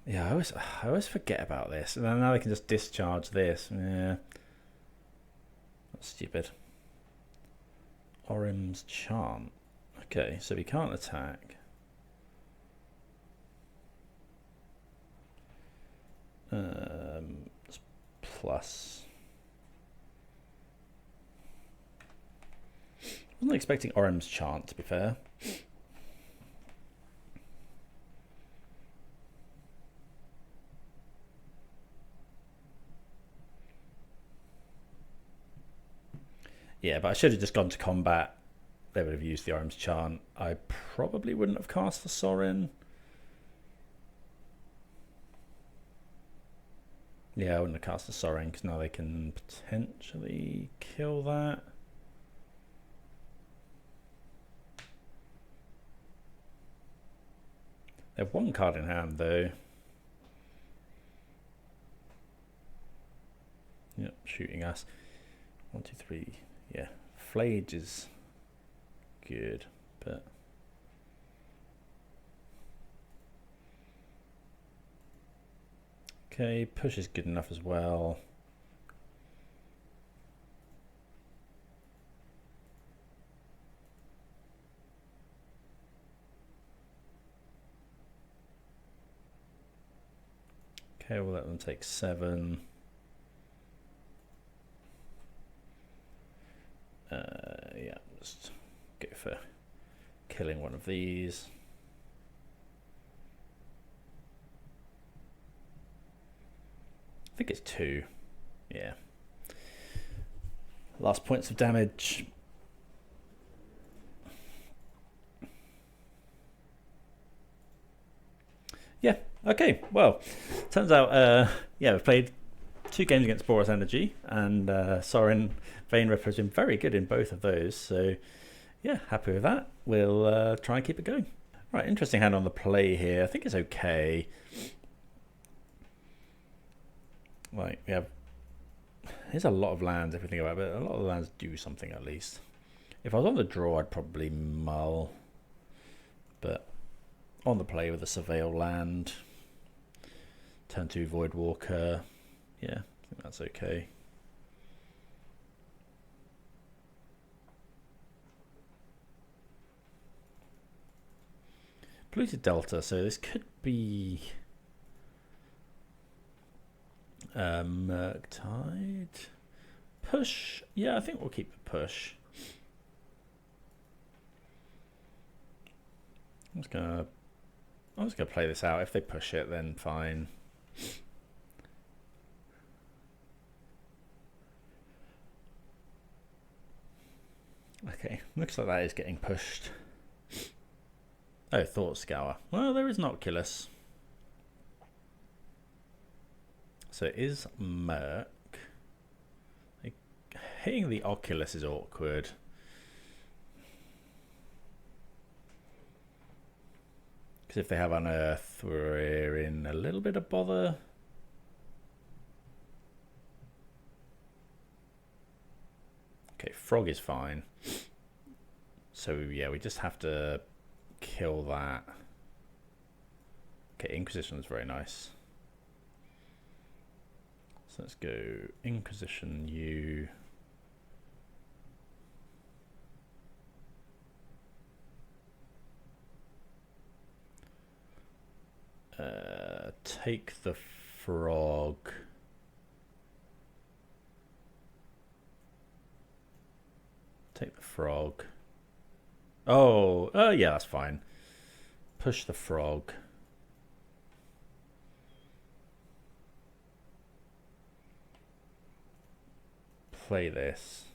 Yeah, I always forget about this. And then now they can just discharge this. Yeah. That's stupid. Orim's Chant. Okay, so we can't attack. It's plus. Wasn't expecting Orim's Chant, to be fair. Yeah, but I should have just gone to combat. They would have used the Orim's Chant. I probably wouldn't have cast the Sorin. Yeah, I wouldn't have cast the Sorin because now they can potentially kill that. They have 1 card in hand though. Yep, shooting us. 1, 2, 3. Yeah, Flage is good, but okay, push is good enough as well. Okay, we'll let them take 7. Yeah, just go for killing one of these. I think it's 2. Yeah. Last points of damage. Yeah, okay, well, turns out, yeah, we've played 2 games against Boros Energy, and Sorin Vein Ripper has been very good in both of those, so yeah, happy with that. We'll try and keep it going. Right, interesting hand on the play here. I think it's okay. Like, we have... There's a lot of lands if we think about it, but a lot of the lands do something at least. If I was on the draw, I'd probably mull, but on the play with a Surveil land, turn 2 Voidwalker, yeah, I think that's okay. Polluted Delta, so this could be Murktide. Push, yeah, I think we'll keep the push. I'm just gonna play this out. If they push it, then fine. Okay, looks like that is getting pushed. Oh, Thought Scour. Well, there is an Oculus. So it is Merc. Hitting the Oculus is awkward. Because if they have Unearth, we're in a little bit of bother. Okay, Frog is fine. So yeah, we just have to kill that. Okay, Inquisition is very nice. So let's go Inquisition U. Take the Frog. Take the Frog. Oh, yeah, that's fine. Push the Frog. Play this.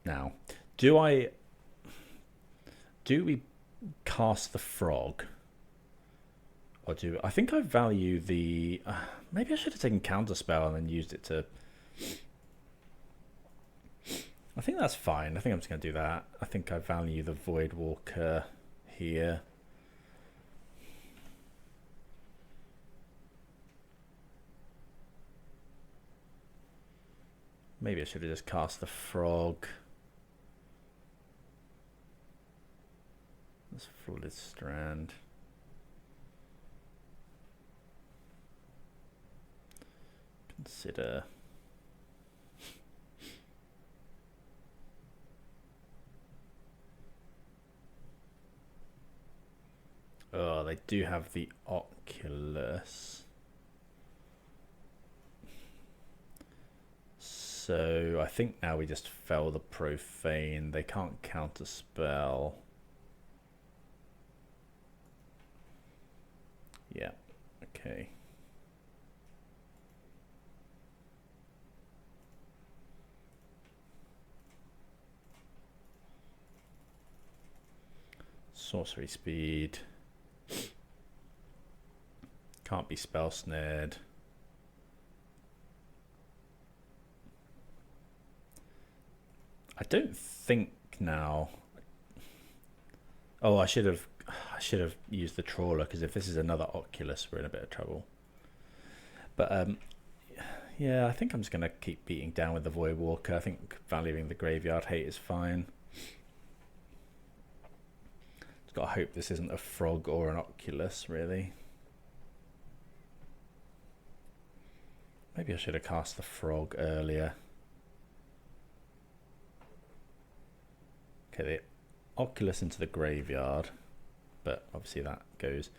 Now, do we cast the Frog? Or I think I value the... maybe I should have taken Counterspell and then used it to... I think that's fine. I think I'm just going to do that. I think I value the Voidwalker here. Maybe I should have just cast the Frog. This Flooded Strand. Consider... Oh, they do have the Oculus. So I think now we just Fell the Profane. They can't counterspell. Yeah, okay. Sorcery speed. Can't be spell snared. I don't think now. Oh, I should have used the Trawler, because if this is another Oculus, we're in a bit of trouble. But yeah, I think I'm just gonna keep beating down with the Voidwalker. I think valuing the Graveyard Hate is fine. Just gotta hope this isn't a Frog or an Oculus, really. Maybe I should have cast the Frog earlier. Okay, the Oculus into the graveyard, but obviously that goes.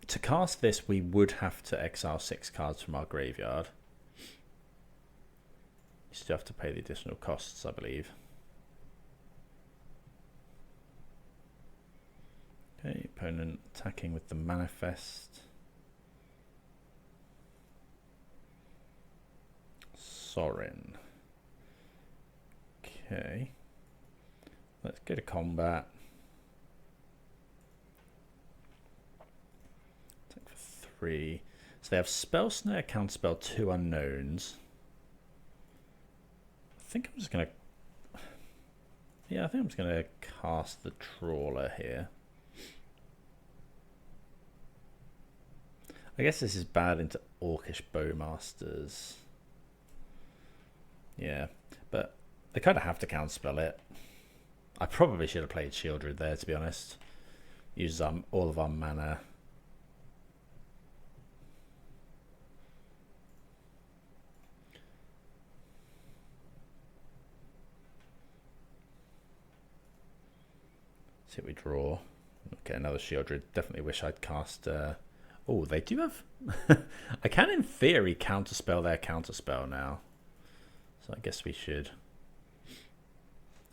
To cast this, we would have to exile 6 cards from our graveyard. You still have to pay the additional costs, I believe. Okay, opponent attacking with the Manifest. Sorin. Okay. Let's go to combat. Attack for 3. So they have Spell Snare, Counterspell, 2 unknowns. I think I'm just going to... Yeah, I think I'm just going to cast the Trawler here. I guess this is bad into Orcish Bowmasters. Yeah, but they kind of have to counterspell it. I probably should have played Sheoldred there, to be honest. Use all of our mana. See what we draw. Okay, another Sheoldred. Definitely wish I'd cast... Oh, they do have... I can, in theory, counterspell their counterspell now. So I guess we should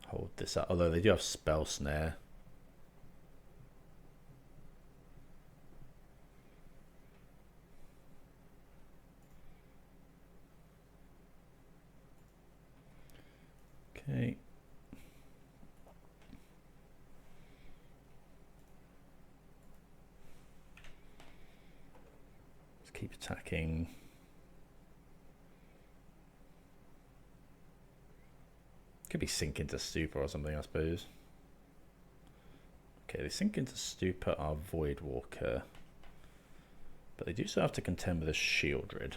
hold this up. Although they do have Spell Snare. Okay. Let's keep attacking. Could be sink into stupor or something, I suppose. Okay, they sink into stupor are Voidwalker. But they do still have to contend with a Sheoldred.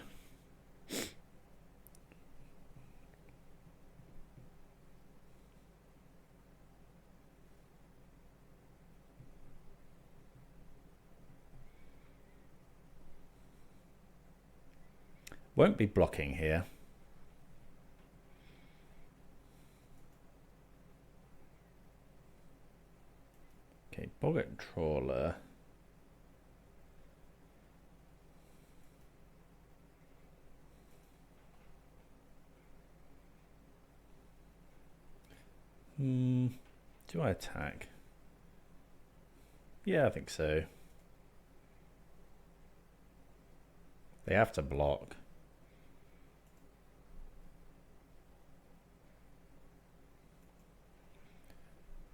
Won't be blocking here. Okay, Boggart Trawler. Do I attack? Yeah, I think so. They have to block.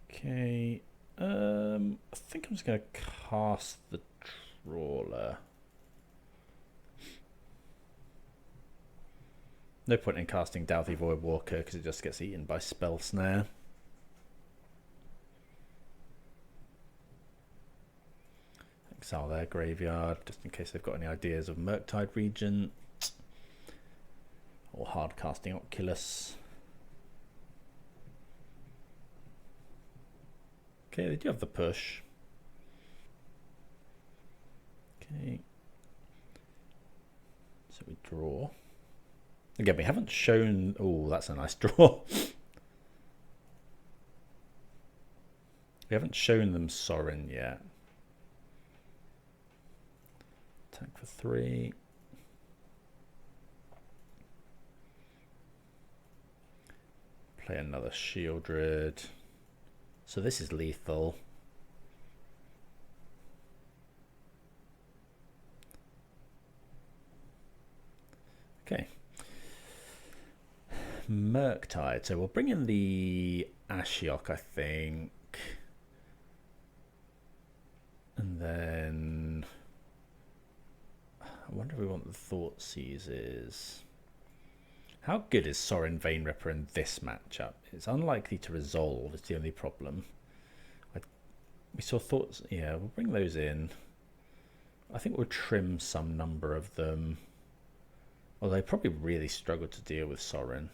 Okay. I think I'm just going to cast the Trawler. No point in casting Dauthi Voidwalker because it just gets eaten by Spell Snare. Exile their graveyard just in case they've got any ideas of Murktide Regent or hard casting Oculus. Okay, they do have the push. Okay. So we draw. Again, we haven't shown... Oh, that's a nice draw. We haven't shown them Sorin yet. Attack for 3. Play another Sheoldred. So this is lethal. Okay. Murktide. So we'll bring in the Ashiok, I think. And then... I wonder if we want the Thoughtseize. How good is Sorin Vein-Ripper in this matchup? It's unlikely to resolve, it's the only problem. We saw thoughts... Yeah, we'll bring those in. I think we'll trim some number of them. Although they probably really struggle to deal with Sorin.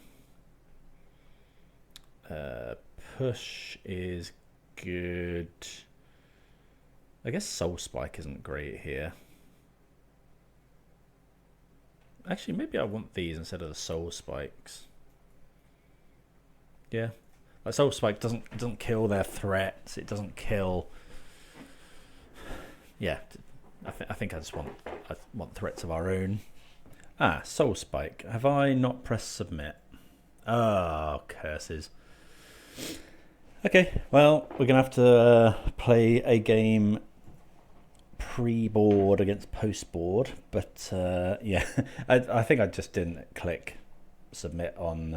Push is good. I guess Soul Spike isn't great here. Actually, maybe I want these instead of the Soul Spikes. Yeah. Like Soul Spike doesn't kill their threats. It doesn't kill... Yeah. I think I want threats of our own. Ah, Soul Spike. Have I not pressed submit? Oh, curses. Okay, well, we're going to have to play a game pre-board against post-board. But, yeah, I think I just didn't click submit on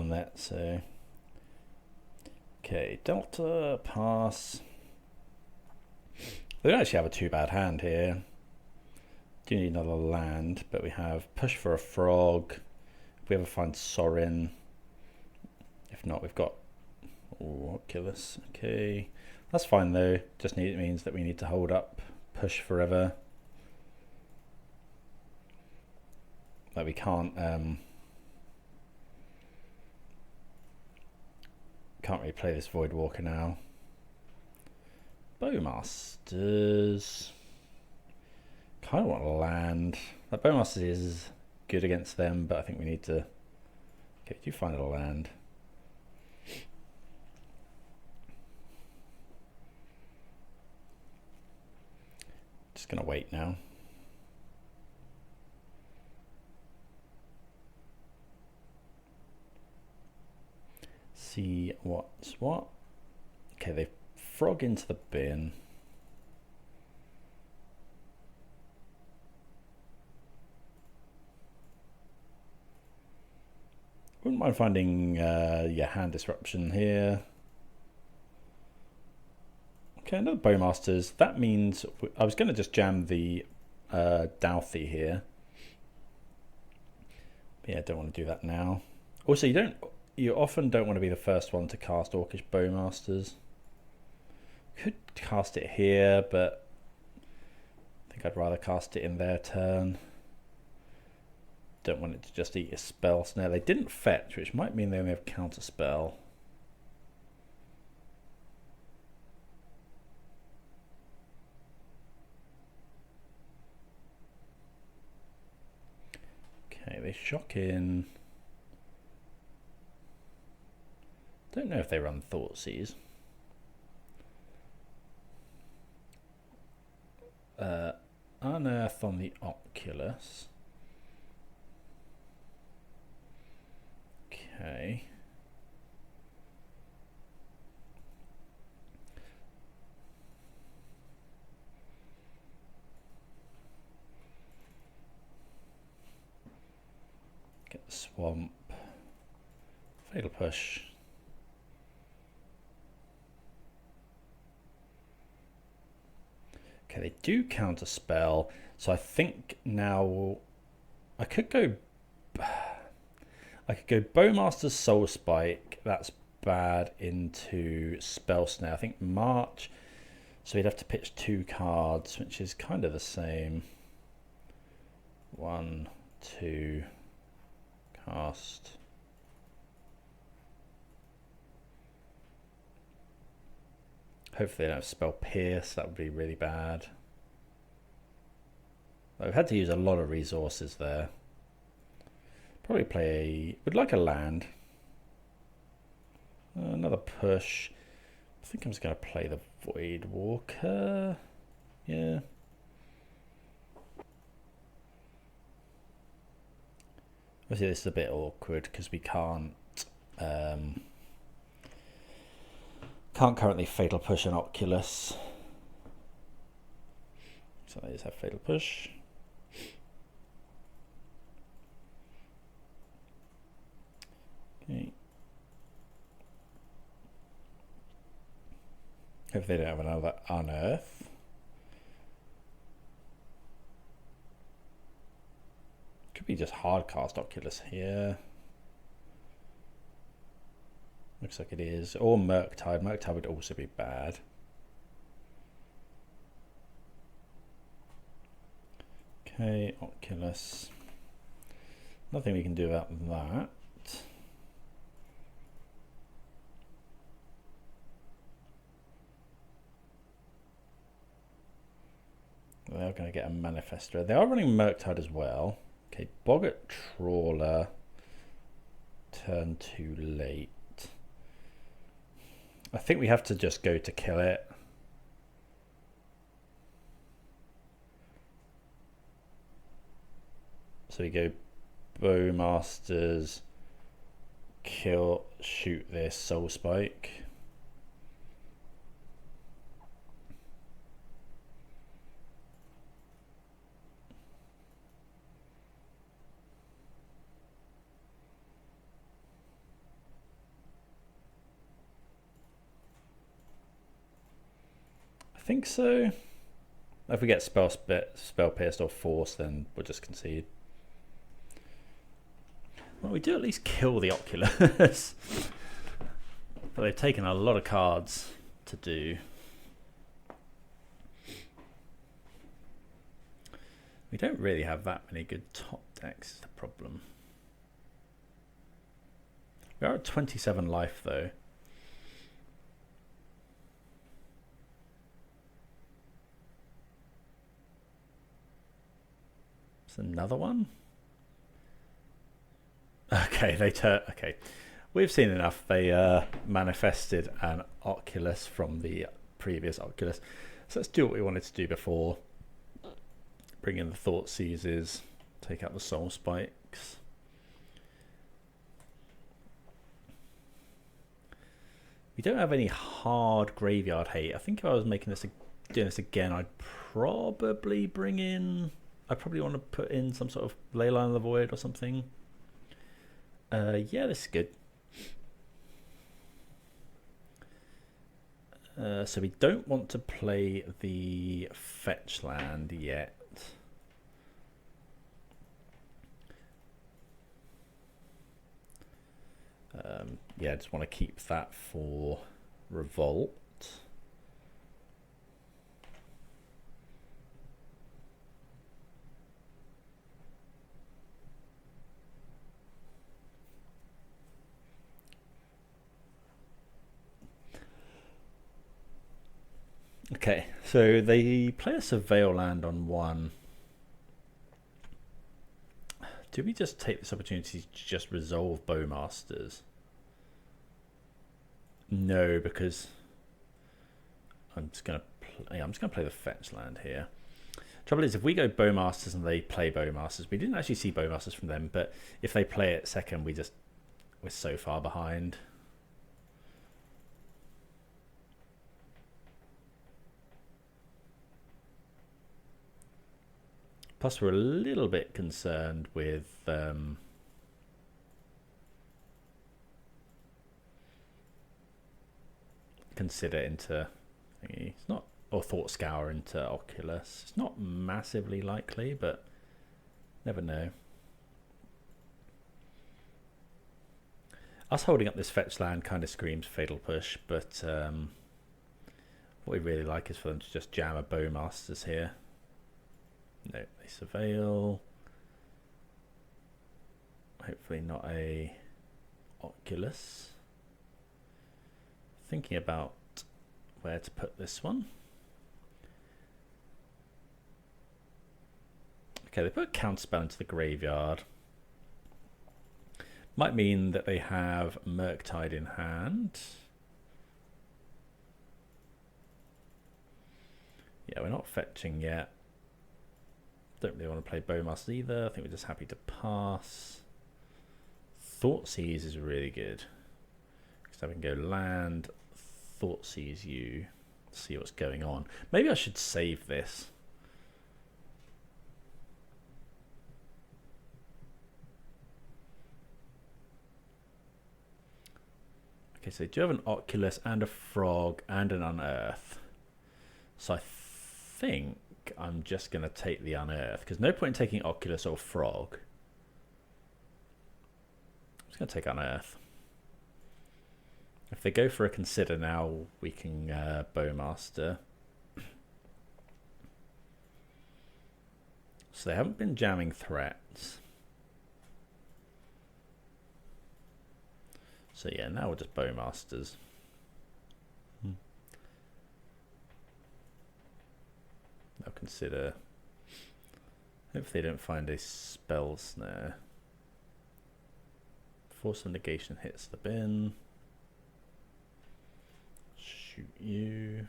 that, so... Okay, Delta, pass. We don't actually have a too bad hand here. Do need another land, but we have push for a frog. If we ever find Sorin. If not, we've got Oculus. Okay, that's fine though. Just means that we need to hold up push forever. Like we can't really play this Voidwalker now. Bowmasters. Kind of want to land. That Bowmasters is good against them, but I think we need to. Okay, do you find a land? Just gonna wait now. See what's what. Okay, they frog into the bin. Wouldn't mind finding yeah, hand disruption here. Okay, another Bowmasters. That means I was going to just jam the Dauthi here. But yeah, I don't want to do that now. Also, you often don't want to be the first one to cast Orcish Bowmasters. Could cast it here, but I think I'd rather cast it in their turn. Don't want it to just eat a spell snare. They didn't fetch, which might mean they only have counter spell. Okay, they shock in. Don't know if they run Thoughtseize. Unearth on the Oculus. Okay. Get the swamp. Fatal push. Okay, they do counter spell, so I think now I could go Bowmaster's Soul Spike, that's bad, into Spell Snare. I think March, so he'd have to pitch 2 cards, which is kind of the same. 1, 2, cast. Hopefully they don't have Spell Pierce, that would be really bad. I've had to use a lot of resources there. Probably would like a land. Another push. I think I'm just going to play the Voidwalker. Yeah. Obviously this is a bit awkward because we can't currently fatal push an Oculus. So I just have fatal push. Okay. If they don't have another Unearth. Could be just hard cast Oculus here. Looks like it is. Or Murktide. Murktide would also be bad. Okay, Oculus. Nothing we can do about that. They're going to get a Manifestor. They are running Murktide as well. Okay, Boggart Trawler. Turn too late. I think we have to just go to kill it. So we go Bowmasters, kill, shoot this Soul Spike. I think so. If we get spell pierced or force, then we'll just concede. Well, we do at least kill the Oculus. But they've taken a lot of cards to do. We don't really have that many good top decks, is the problem. We are at 27 life though. It's another one. Okay, okay. We've seen enough. They manifested an Oculus from the previous Oculus. So let's do what we wanted to do before. Bring in the Thoughtseizes, take out the Soul Spikes. We don't have any hard graveyard hate. I think if I was doing this again, I'd probably bring in... I probably want to put in some sort of Leyline of the Void or something. Yeah, this is good. So we don't want to play the fetch land yet. Yeah, I just want to keep that for Revolt. Okay, so they play a Surveil land on one. Do we just take this opportunity to just resolve Bowmasters? No, because I'm just gonna play the fetch land here. Trouble is, if we go Bowmasters and they play Bowmasters, we didn't actually see Bowmasters from them, but if they play it second, we're so far behind. Plus, we're a little bit concerned with consider into thingy. It's not, or Thought Scour into Oculus. It's not massively likely, but never know. Us holding up this fetch land kind of screams Fatal Push, but what we really like is for them to just jam a Bowmasters here. No, they Surveil. Hopefully not a Oculus. Thinking about where to put this one. Okay, they put Counterspell into the graveyard. Might mean that they have Murktide in hand. Yeah, we're not fetching yet. Don't really want to play Bowmasters either. I think we're just happy to pass. Thoughtseize is really good. Because I can go land, Thoughtseize you, see what's going on. Maybe I should save this. Okay, so do you have an Oculus and a Frog and an Unearth? So I think I'm just going to take the Unearth, because no point in taking Oculus or Frog. I'm just going to take Unearth. If they go for a Consider now, we can Bowmaster. So they haven't been jamming threats. So yeah, now we're just Bowmasters. They'll Consider. Hopefully they don't find a Spell Snare. Force of Negation hits the bin. shoot you.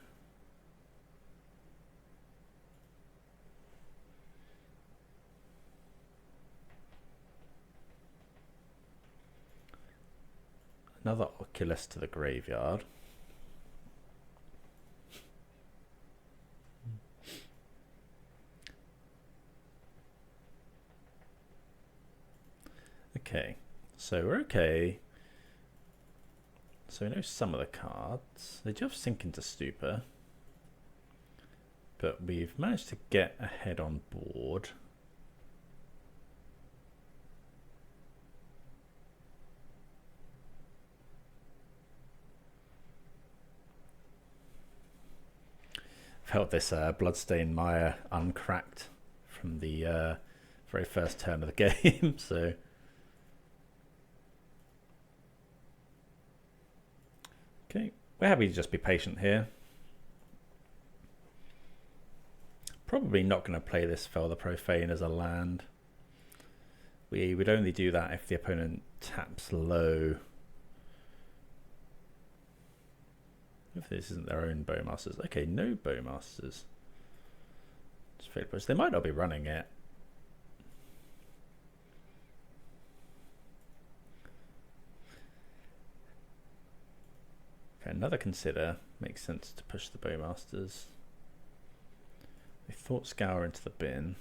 Another Oculus to the graveyard. Okay, so we're okay. So we know some of the cards. They do have Sink into Stupor, but we've managed to get ahead on board. Felt this Bloodstained Mire uncracked from the very first turn of the game, so okay, we're happy to just be patient here. Probably not going to play this Fell the Profane as a land. We would only do that if the opponent taps low. If this isn't their own Bowmasters. Okay, no Bowmasters. They might not be running it. Okay, another consider. Makes sense to push the Bowmasters. They Thought Scour into the bin.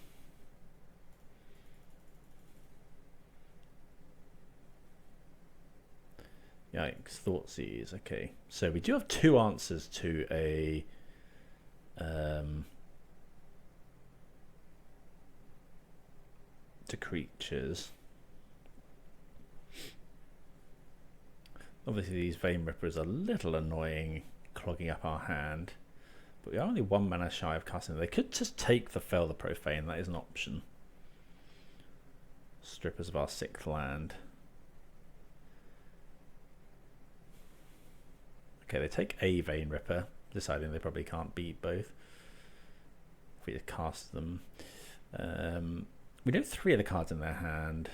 Yikes, Thoughtseize. Okay, so we do have two answers to a to creatures. Obviously these Vein Rippers are a little annoying, clogging up our hand, but we are only 1 mana shy of casting. They could just take the Fell the Profane, that is an option. Strip us of our 6th land. Okay, they take a Vein Ripper, deciding they probably can't beat both. If we cast them. We know 3 of the cards in their hand.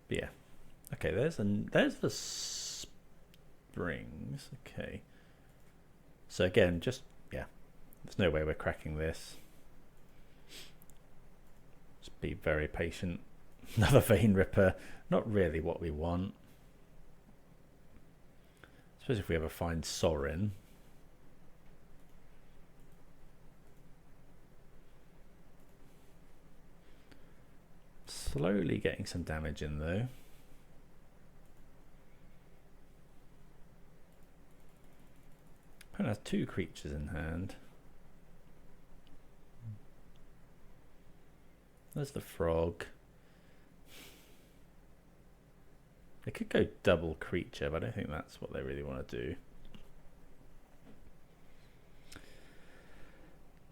But yeah. Okay, there's the springs. Okay. So again, just, yeah. There's no way we're cracking this. Just be very patient. Another Vein Ripper, not really what we want. I suppose if we ever find Sorin. Slowly getting some damage in though. Opponent has 2 creatures in hand. There's the frog. They could go double creature, but I don't think that's what they really want to do.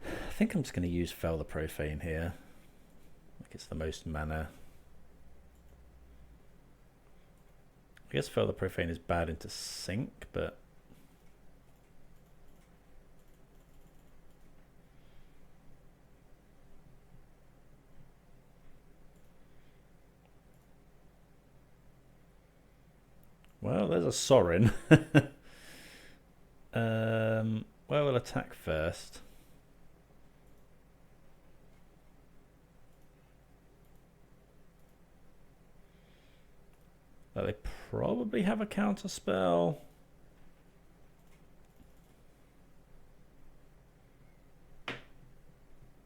I think I'm just going to use Fell the Profane here. Like it's the most mana. I guess Fell the Profane is bad into sync, but well, there's a Sorin. Well, we'll attack first. They probably have a counter spell.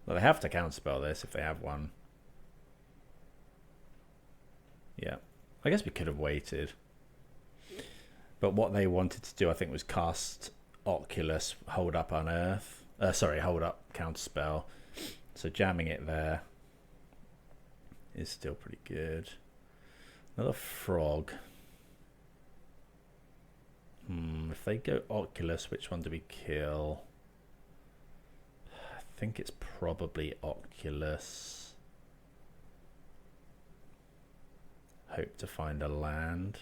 Well, they have to counterspell this if they have one. Yeah, I guess we could have waited. But what they wanted to do, I think, was cast Oculus, hold up Unearth. Sorry, hold up counterspell. So jamming it there is still pretty good. Another frog. If they go Oculus, which one do we kill? I think it's probably Oculus. Hope to find a land.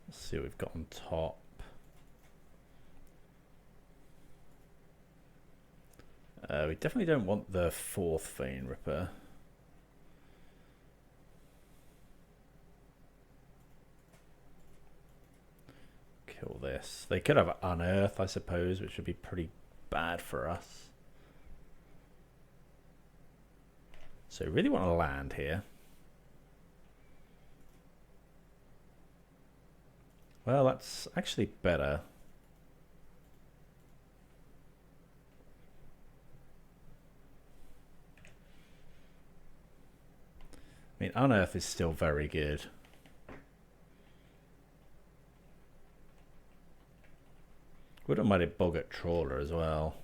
Let's see what we've got on top. We definitely don't want the 4th Vein Ripper. Kill this. They could have Unearth, I suppose, which would be pretty bad for us. So we really want to land here. Well, that's actually better. I mean, Unearth is still very good. Wouldn't mind a Boggart Trawler as well.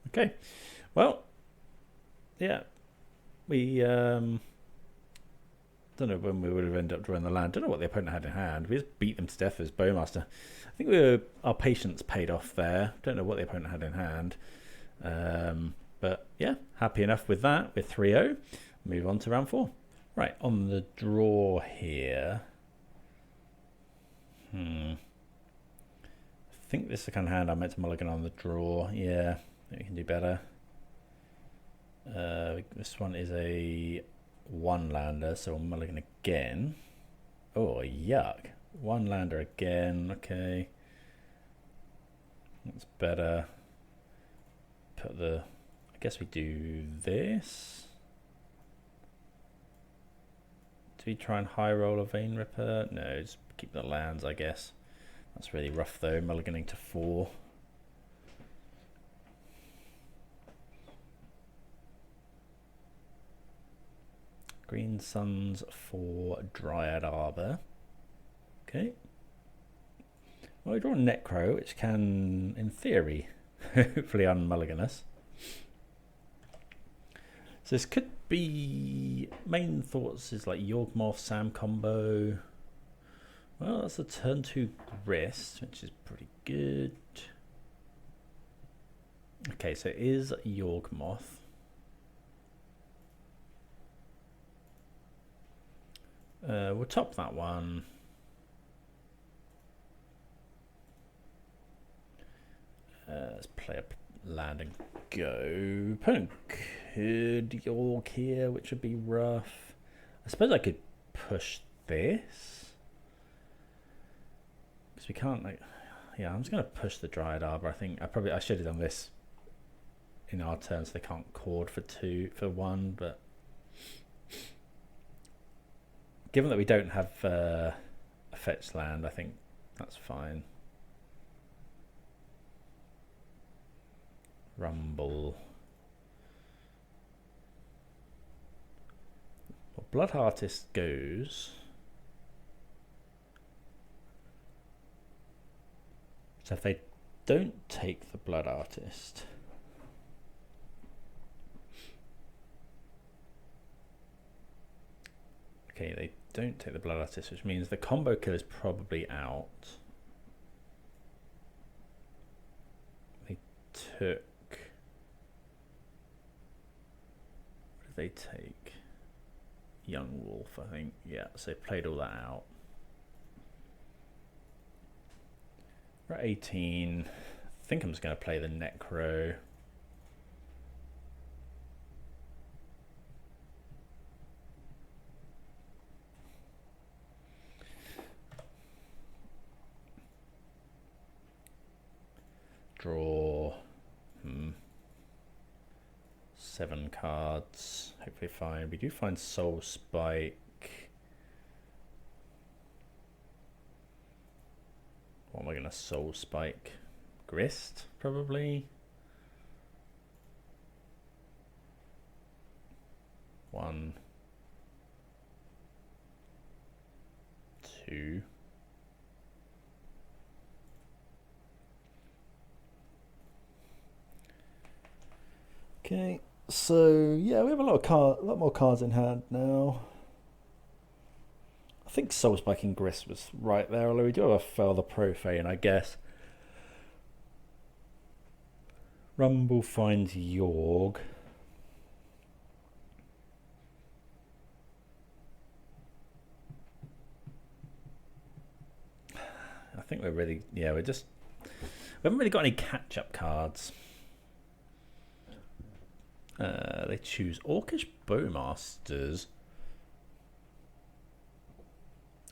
Okay, well, yeah, we don't know when we would have ended up drawing the land. Don't know what the opponent had in hand. We just beat them to death as Bowmaster. I think our patience paid off there. Don't know what the opponent had in hand, but yeah, happy enough with that. With 3-0, move on to round 4. Right, on the draw here. I think this is the kind of hand I meant to mulligan on the draw. Yeah, I think we can do better. This one is a 1-lander, so we'll mulligan again. Oh, yuck. 1-lander again, okay. That's better. Put the... I guess we do this. Do we try and high roll a Vein Ripper? No, just keep the lands, I guess. That's really rough though, mulliganing to 4. Green Suns for Dryad Arbor. Okay. Well, we draw a Necro, which can, in theory, hopefully unmulligan us. So this could be... Main thoughts is like Yawgmoth, Sam combo. Well, that's a turn 2 Grist, which is pretty good. Okay, so it is Yawgmoth. We'll top that one. Let's play a land and go. Opponent could York here, which would be rough. I suppose I could push this. Because we can't, like... Yeah, I'm just going to push the Dryad Arbor. I think I should have done this in our turn so they can't cord for 1, but... Given that we don't have a fetch land, I think that's fine. Rumble. Well, Blood Artist goes. So if they don't take the Blood Artist, okay, they don't take the Blood Artist, which means the combo kill is probably out. They took... What did they take? Young Wolf, I think. Yeah, so they played all that out. We're at 18. I think I'm just going to play the Necro. Draw 7 cards. Hopefully fine. We do find Soul Spike. What am I going to Soul Spike? Grist, probably. 1, 2. Okay, so yeah, we have a lot more cards in hand now. I think Soul Spiking Grist was right there, although we do have a Fell the Profane, I guess. Rumble finds Yorg. we're really, yeah, we haven't really got any catch-up cards. They choose Orcish Bowmasters,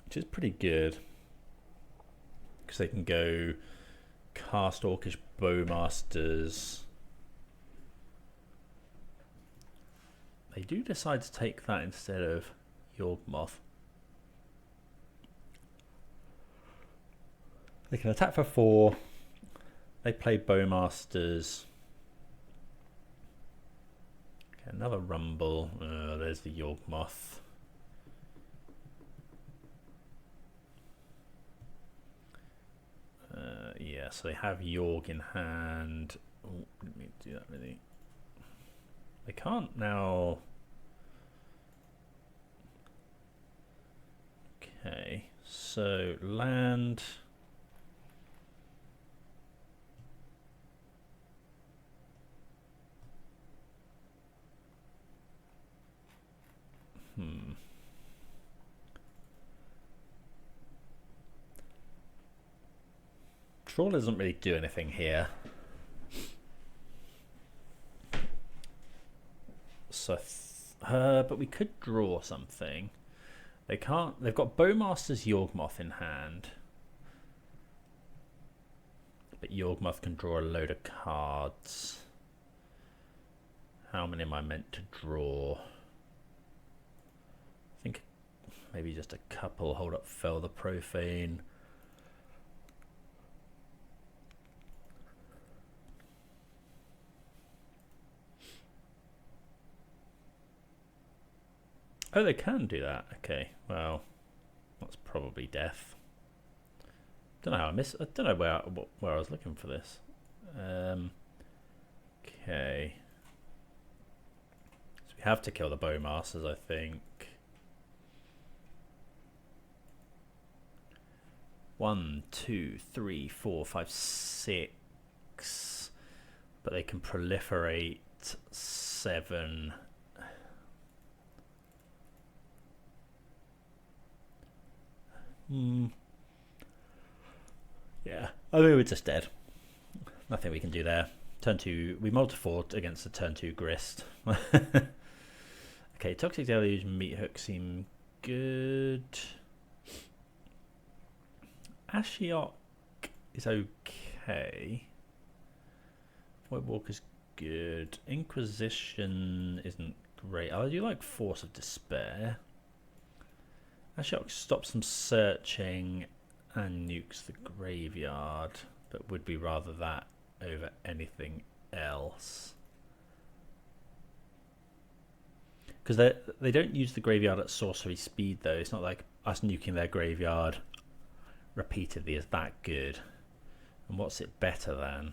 which is pretty good because they can go cast Orcish Bowmasters. They do decide to take that instead of Yawgmoth. They can attack for 4. They play Bowmasters. Okay, another Rumble. There's the Yawgmoth. Yeah, so they have Yorg in hand. Oh, didn't mean to do that really. They can't now. Okay, so land. Trawler doesn't really do anything here. So, but we could draw something. They can't. They've got Bowmaster's Yawgmoth in hand, but Yawgmoth can draw a load of cards. How many am I meant to draw? I think maybe just a couple. Hold up, Fell the Profane. Oh, they can do that. Okay, well, that's probably death. Don't know how I don't know where I was looking for this. Okay, so we have to kill the Bowmasters, I think. 1, 2, 3, 4, 5, 6. But they can proliferate 7. Yeah, I think we're just dead. Nothing we can do there. Turn 2, we multi-fought against the turn 2 Grist. Okay, Toxic Deluge, Meathook seem good. Ashiok is okay. Voidwalker's good. Inquisition isn't great. I do like Force of Despair. Ashiok stops them searching and nukes the graveyard, but would be rather that over anything else. Because they don't use the graveyard at sorcery speed though. It's not like us nuking their graveyard repeatedly is that good. And what's it better than?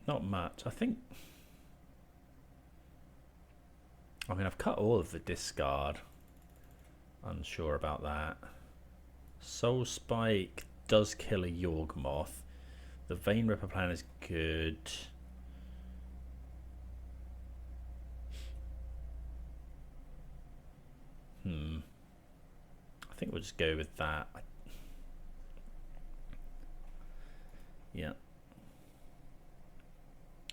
Not much. I mean, I've cut all of the discard. Unsure about that. Soul Spike does kill a Yawgmoth. The Vein Ripper plan is good. I think we'll just go with that. Yeah.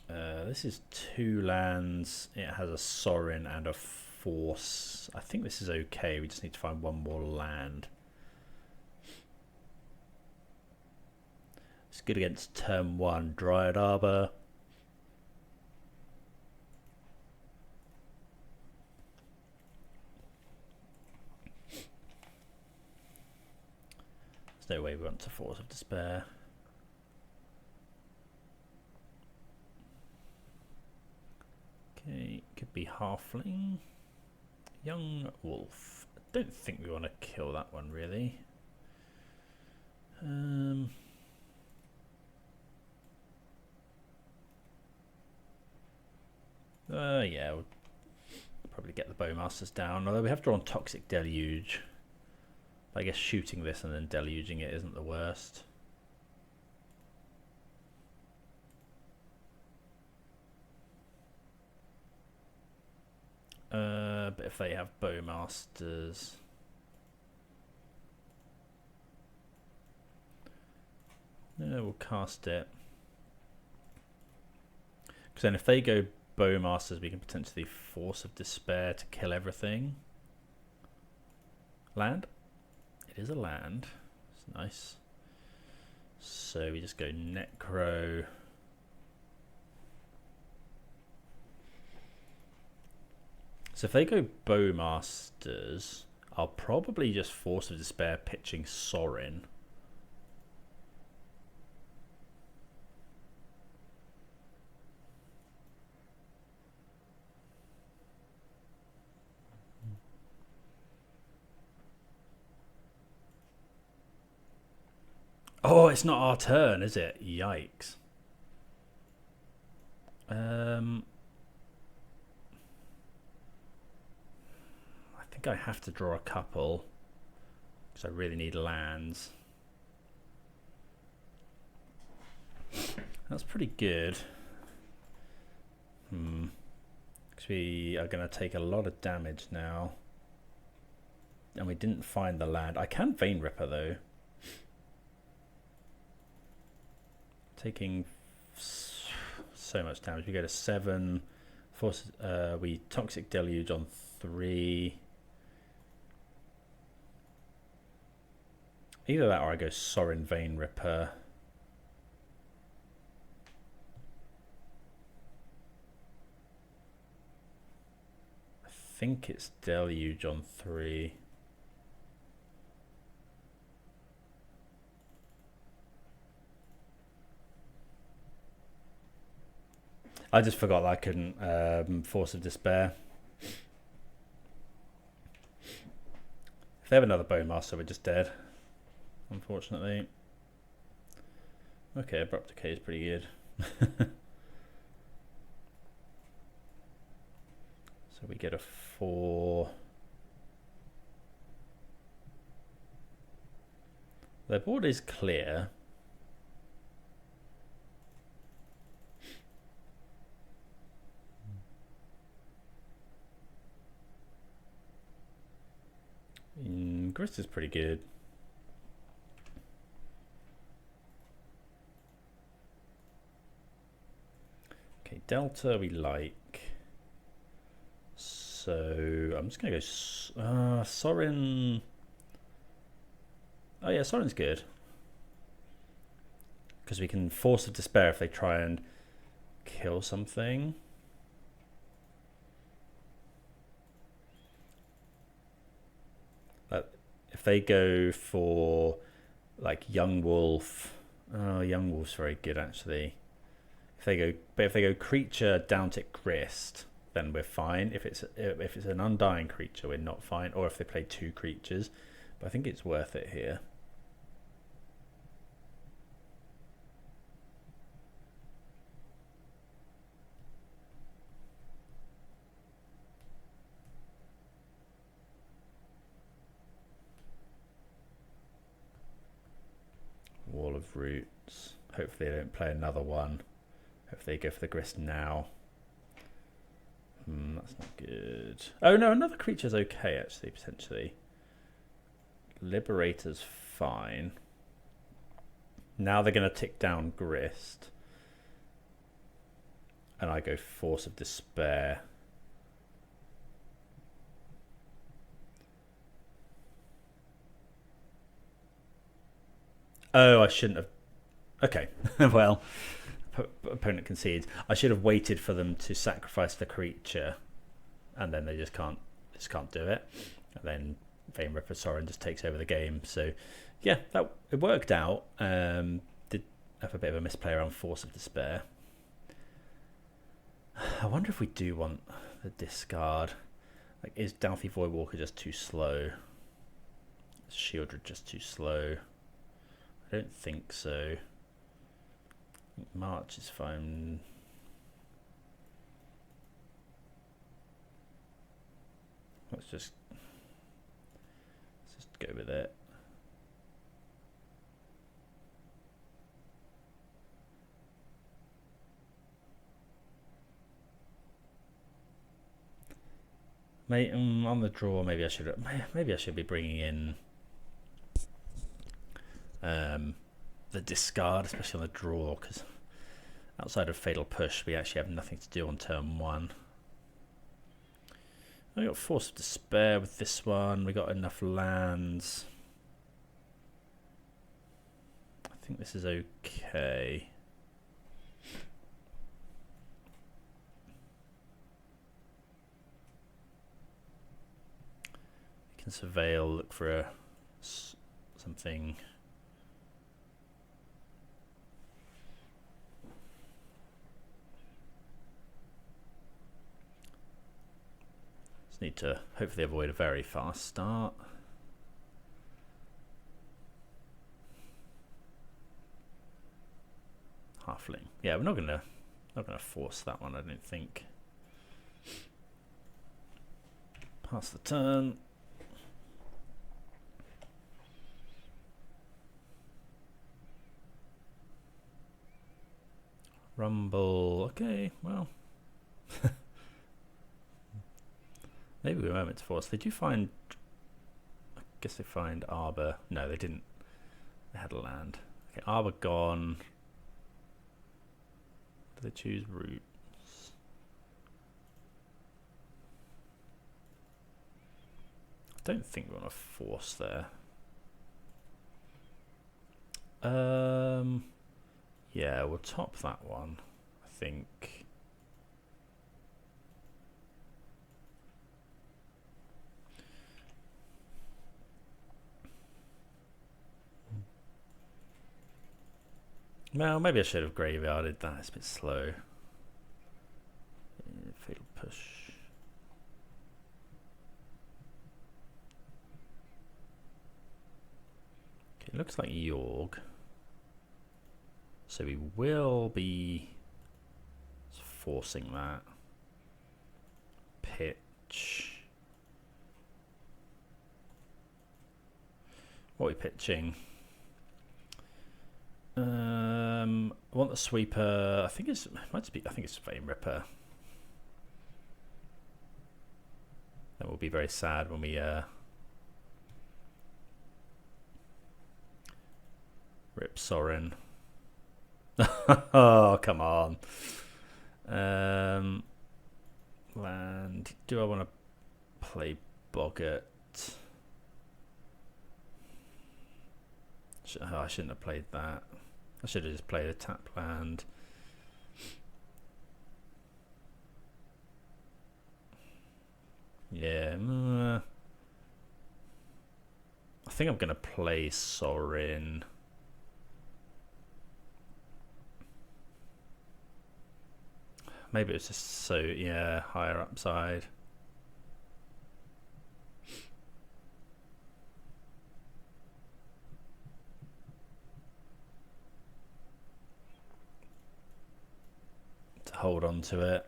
This is 2 lands. It has a Sorin and a Force. I think this is okay. We just need to find one more land. It's good against turn 1 Dryad Arbor. There's no way we want to Force of Despair. Okay, could be Halfling. Young Wolf. I don't think we want to kill that one really. Yeah, we'll probably get the Bowmasters down, although we have drawn Toxic Deluge. I guess shooting this and then deluging it isn't the worst. But if they have Bowmasters, no, we'll cast it. Because then if they go Bowmasters, we can potentially Force of Despair to kill everything. Land? It is a land. It's nice. So we just go Necro. So if they go Bowmasters, I'll probably just Force of Despair pitching Sorin. Oh, it's not our turn, is it? Yikes. I think I have to draw a couple because I really need lands. That's pretty good. Because we are going to take a lot of damage now. And we didn't find the land. I can Vein Ripper though. Taking so much damage. We go to 7. Force. We Toxic Deluge on 3. Either that or I go Sorin Vein Ripper. I think it's Deluge on 3. I just forgot that I couldn't Force of Despair. If they have another Bowmaster, we're just dead, unfortunately. Okay, Abrupt Decay is pretty good. So we get a 4. Their board is clear. Grist is pretty good. Okay, Delta we like. So I'm just gonna go Sorin. Oh yeah, Sorin's good because we can Force of Despair if they try and kill something. If they go for like Young Wolf, oh, Young Wolf's very good actually. If they go creature down to Grist, then we're fine. If it's an undying creature, we're not fine. Or if they play 2 creatures, but I think it's worth it here. Wall of Roots. Hopefully they don't play another one. Hopefully they go for the Grist now. That's not good. Oh no, another creature's okay actually, potentially. Liberator's fine. Now they're going to tick down Grist. And I go Force of Despair. Oh, I shouldn't have. Okay, well, opponent concedes. I should have waited for them to sacrifice the creature, and then they just can't do it. And then Vein Ripper Sorin just takes over the game. So, yeah, it worked out. Did have a bit of a misplay around Force of Despair. I wonder if we do want the discard. Like, is Dauthi Voidwalker just too slow? Is Sheoldred just too slow? I don't think so. I think March is fine. Let's just go with it. On the draw, maybe I should be bringing in the discard, especially on the draw, because outside of Fatal Push, we actually have nothing to do on turn 1. We got Force of Despair with this one. We got enough lands. I think this is okay. We can Surveil, look for something. Need to hopefully avoid a very fast start. Halfling. Yeah, we're not gonna force that one, I don't think. Pass the turn. Rumble. Okay, well. Maybe we were meant to force. They do find. I guess they find Arbor. No, they didn't. They had a land. Okay, Arbor gone. Do they choose Roots? I don't think we want to force there. Yeah, we'll top that one, I think. Well, maybe I should have graveyarded that. It's a bit slow. Fatal Push. Okay, looks like Yorg. So we will be forcing that. Pitch. What are we pitching? I want the Sweeper. I think it's Flame Ripper. That will be very sad when we rip Sorin. Oh, come on. Land. Do I want to play Boggart? I shouldn't have played that. I should have just played a tap land. Yeah. I think I'm going to play Sorin. Maybe it's just so, yeah, higher upside. To hold on to it.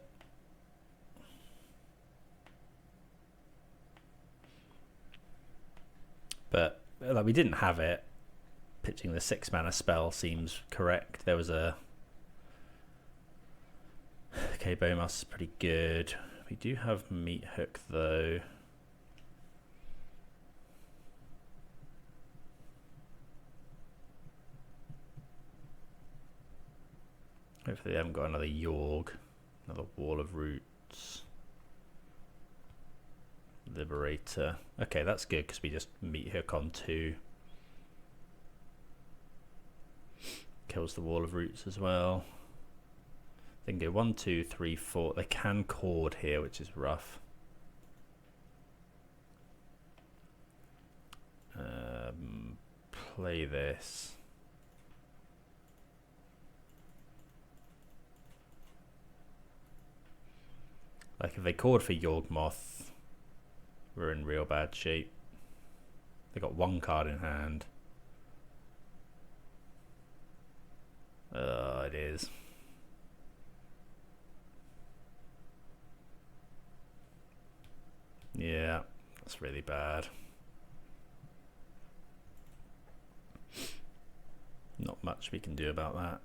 But like, we didn't have it. Pitching the 6 mana spell seems correct. There was a okay, Bowmasters is pretty good. We do have Meathook though. Hopefully they haven't got another Yorg, another Wall of Roots. Liberator. Okay, that's good because we just Meathook on 2. Kills the Wall of Roots as well. They can go 1, 2, 3, 4. They can cord here, which is rough. Play this. Like if they cord for Yawgmoth, we're in real bad shape. They got 1 card in hand. It is. Yeah, that's really bad. Not much we can do about that.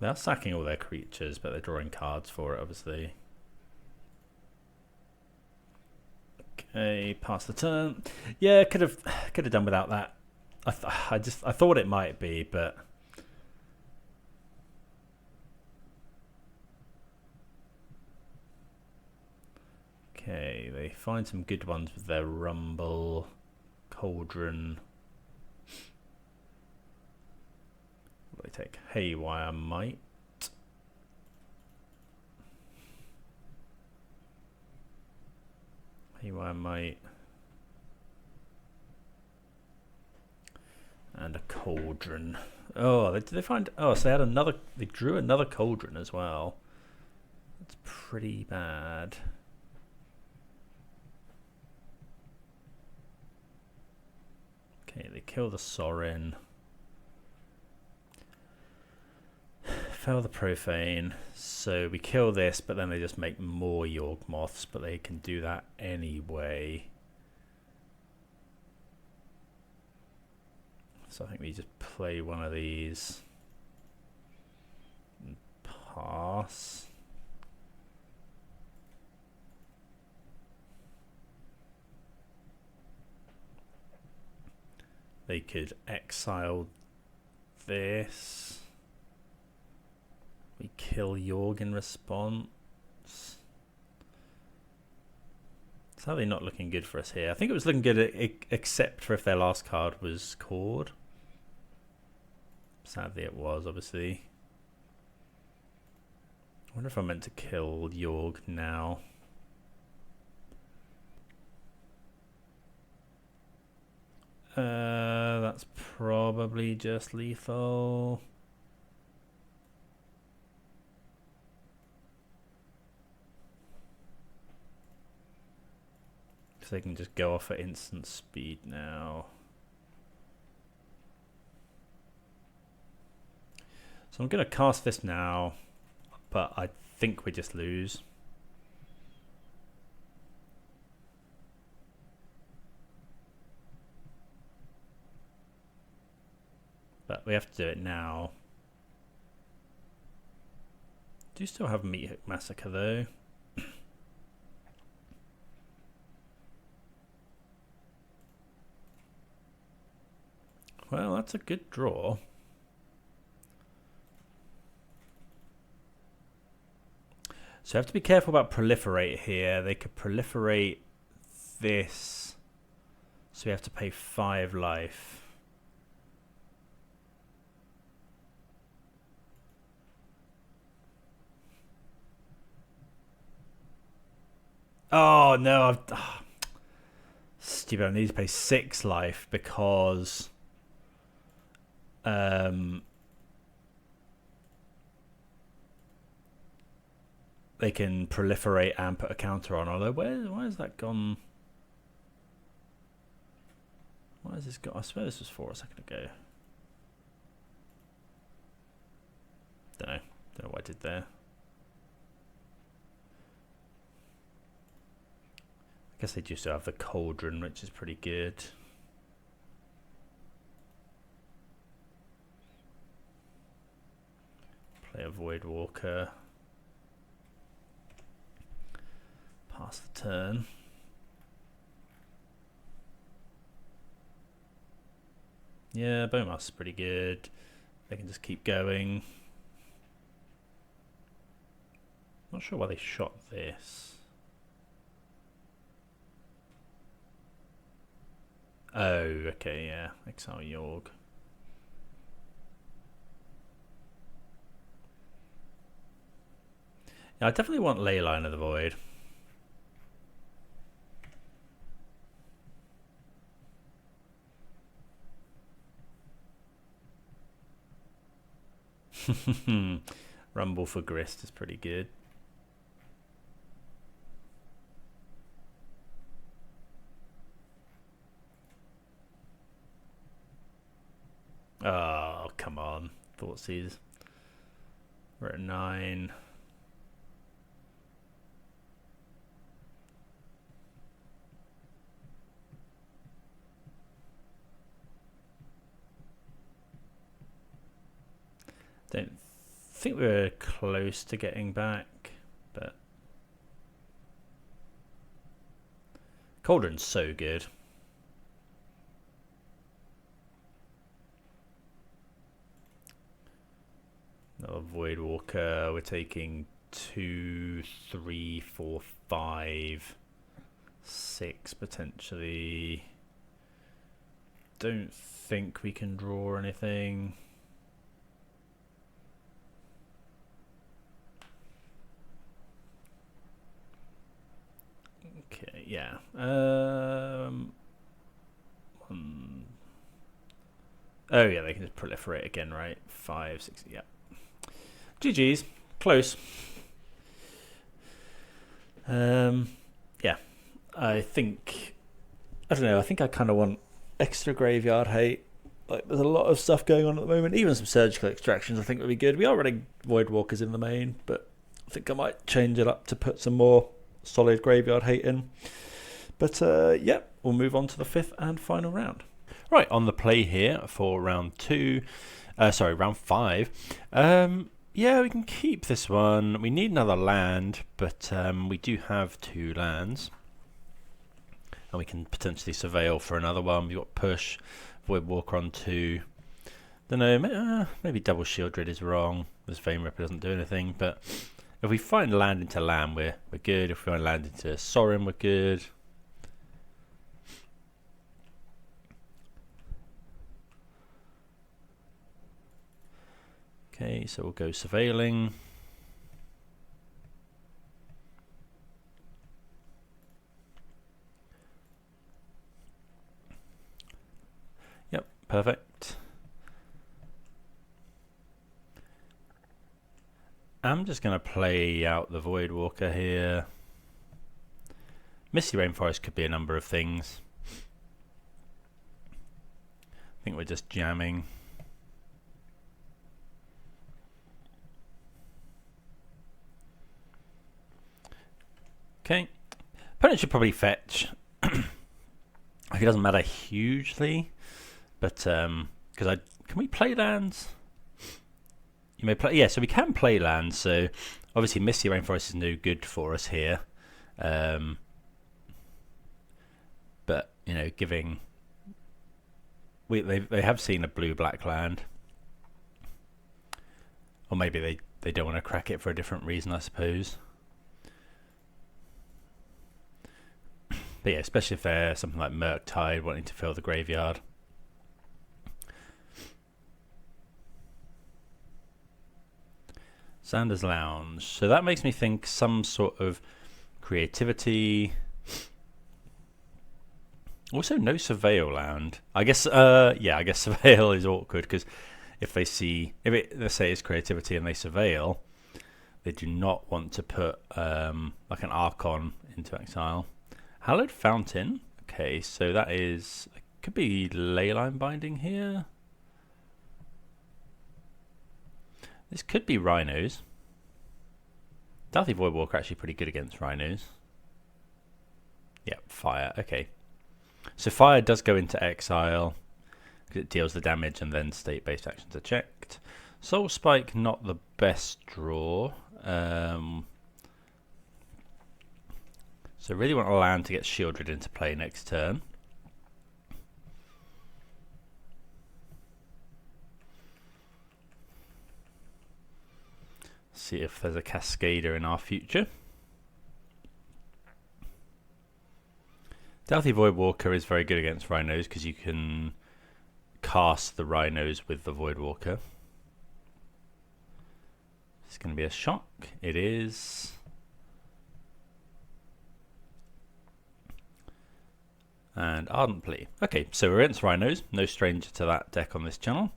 They are sacking all their creatures, but they're drawing cards for it, obviously. Okay, pass the turn. Yeah, could have done without that. I thought it might be, but okay, they find some good ones with their Rumble, Cauldron. They take Haywire Might. Haywire Might. And a Cauldron. Oh, did they find... Oh, so they had another... They drew another Cauldron as well. That's pretty bad. Okay, they kill the Sorin. Fell the Profane. So we kill this, but then they just make more Yawgmoths, but they can do that anyway. So I think we just play one of these and pass. They could exile this. We kill Yorg in response. Sadly not looking good for us here. I think it was looking good except for if their last card was Cord. Sadly it was, obviously. I wonder if I'm meant to kill Yorg now. That's probably just lethal. So they can just go off at instant speed now. So I'm going to cast this now, but I think we just lose. But we have to do it now. Do still have Meathook Massacre though. Well, that's a good draw. So you have to be careful about proliferate here. They could proliferate this. So we have to pay 5 life. Oh no, stupid, I need to pay 6 life because they can proliferate and put a counter on. Although, why has that gone? Why has this got? I swear this was 4 a second ago. Don't know what I did there. I guess they do still have the Cauldron, which is pretty good. Play a Voidwalker. Pass the turn. Yeah, Bowmasters is pretty good. They can just keep going. Not sure why they shot this. Oh, okay, yeah. Exile Yorg. Yeah, I definitely want Leyline of the Void. Rumble for Grist is pretty good. Oh, come on. Thoughtseize. We're at 9. Don't think we're close to getting back, but Cauldron's so good. Another Voidwalker. We're taking 2, 3, 4, 5, 6 potentially. Don't think we can draw anything. Okay, yeah. Oh yeah, they can just proliferate again, right? 5, 6, yeah. GG's, close. Yeah, I think, I don't know, I think I kind of want extra graveyard hate. Like, there's a lot of stuff going on at the moment. Even some surgical extractions I think would be good. We are running Voidwalkers in the main, but I think I might change it up to put some more solid graveyard hate in. But yeah, we'll move on to the 5th and final round. Right, on the play here for round 5. Yeah, we can keep this one. We need another land, but we do have 2 lands. And we can potentially surveil for another one. We've got push, Voidwalker on 2. Don't know, maybe double Sheoldred is wrong. This Vein Ripper doesn't do anything, but if we find land into land, we're good. If we find land into Sorin, we're good. Okay, so we'll go surveilling. Yep, perfect. I'm just going to play out the Voidwalker here. Misty Rainforest could be a number of things. I think we're just jamming. Okay, opponent should probably fetch. Like, it doesn't matter hugely, but because can we play lands? You may play, yeah. So we can play lands. So obviously, Misty Rainforest is no good for us here. But you know, giving they have seen a blue-black land, or maybe they don't want to crack it for a different reason, I suppose. But yeah, especially if they're something like Murktide wanting to fill the graveyard. Sanders Lounge. So that makes me think some sort of creativity. Also, no Surveil land. I guess, yeah, I guess Surveil is awkward because if they see, let's say it's creativity and they Surveil, they do not want to put like an Archon into exile. Hallowed Fountain. Okay, so that is, could be Leyline Binding here. This could be Rhinos. Dauthi Voidwalker actually pretty good against Rhinos. Yep, fire. Okay. So fire does go into exile because it deals the damage and then state-based actions are checked. Soul Spike, not the best draw. So really want a land to get Sheoldred into play next turn. See if there's a Cascader in our future. Dauthi Voidwalker is very good against Rhinos because you can cast the Rhinos with the Voidwalker. It's going to be a shock. It is. And Ardent Plea. Okay, so we're against Rhinos. No stranger to that deck on this channel.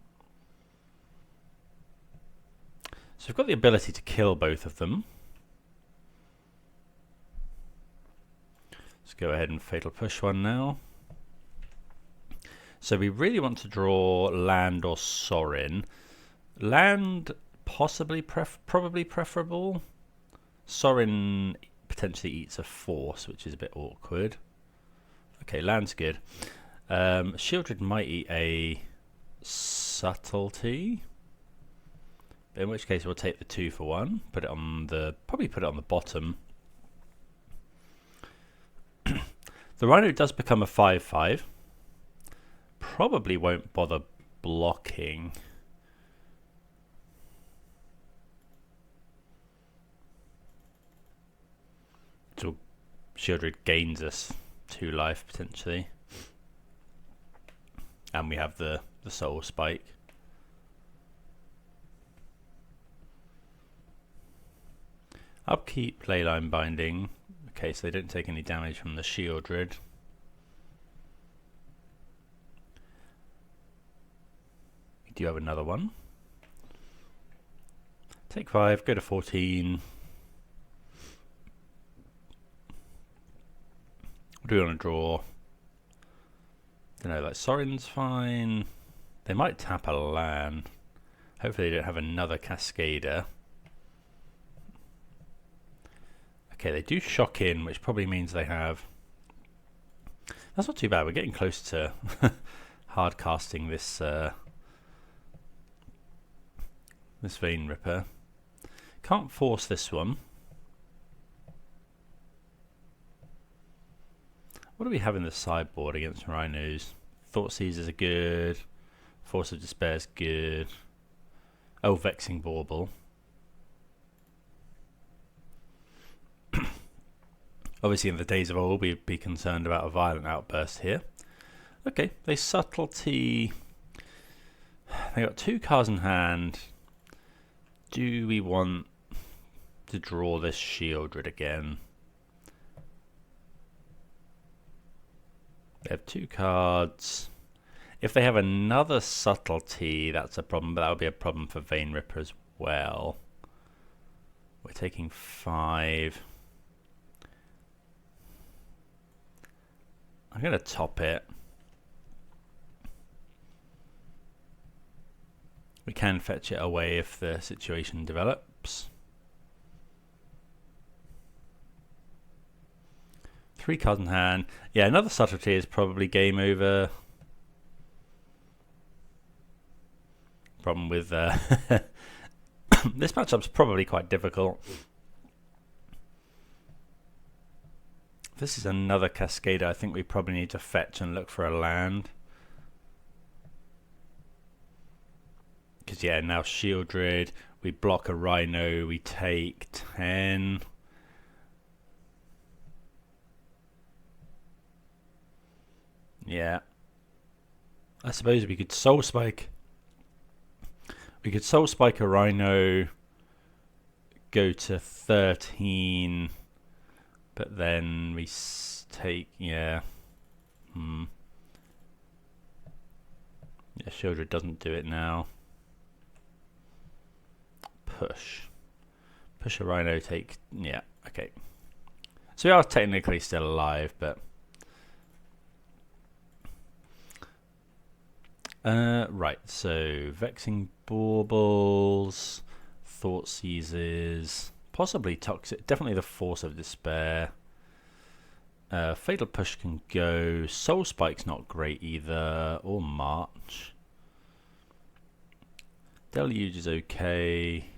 So we've got the ability to kill both of them. Let's go ahead and Fatal Push one now. So we really want to draw land or Sorin. Land possibly, probably preferable. Sorin potentially eats a force, which is a bit awkward. Okay, land's good. Sheoldred might eat a subtlety. in which case we'll take the 2 for 1, put it on the, probably put it on the bottom. The Rhino does become a 5/5. Probably won't bother blocking. So Sheoldred gains us 2 life potentially. And we have the Soul Spike. Upkeep Leyline Binding. Okay, so they don't take any damage from the Sheoldred. We do have another one. Take 5, go to 14. What do we want to draw? Don't know, like Sorin's fine. They might tap a land. Hopefully they don't have another Cascader. Okay, they do shock in, which probably means they have... That's not too bad. We're getting close to hard casting this this Vein Ripper. Can't force this one. What do we have in the sideboard against Rhinos? Thoughtseizes are good. Force of Despair is good. Oh, Vexing Bauble. Obviously, in the days of old, we'd be concerned about a violent outburst here. Okay, they subtlety. They got 2 cards in hand. Do we want to draw this Sheoldred again? They have 2 cards. If they have another subtlety, that's a problem, but that would be a problem for Vein Ripper as well. We're taking 5. I'm going to top it. We can fetch it away if the situation develops. 3 cards in hand. Yeah, another subtlety is probably game over. Problem with this matchup's probably quite difficult. If this is another Cascader, I think we probably need to fetch and look for a land. Because yeah, now Sheoldred, we block a Rhino, we take 10. Yeah. I suppose we could Soul Spike. We could Soul Spike a Rhino, go to 13, but then we take, yeah. Yeah, Sheoldred doesn't do it now. Push a Rhino, take, yeah, okay. So we are technically still alive, but right, so Vexing Baubles, Thoughtseizes, possibly Toxic, definitely the Force of Despair. Fatal Push can go, Soul Spike's not great either, or March. Deluge is okay.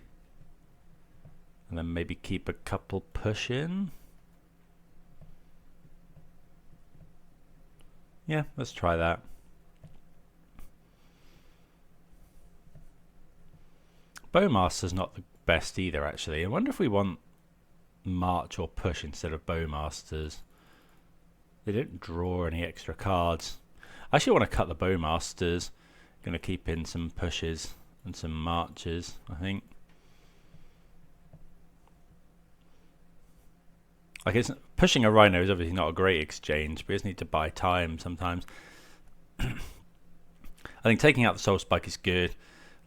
And then maybe keep a couple push in. Yeah, let's try that. Bowmaster's not the best either, actually. I wonder if we want March or push instead of Bowmasters. They don't draw any extra cards. I actually want to cut the Bowmasters. Going to keep in some pushes and some marches, I think. Like, it's, pushing a Rhino is obviously not a great exchange, but you just need to buy time sometimes. I think taking out the Soul Spike is good.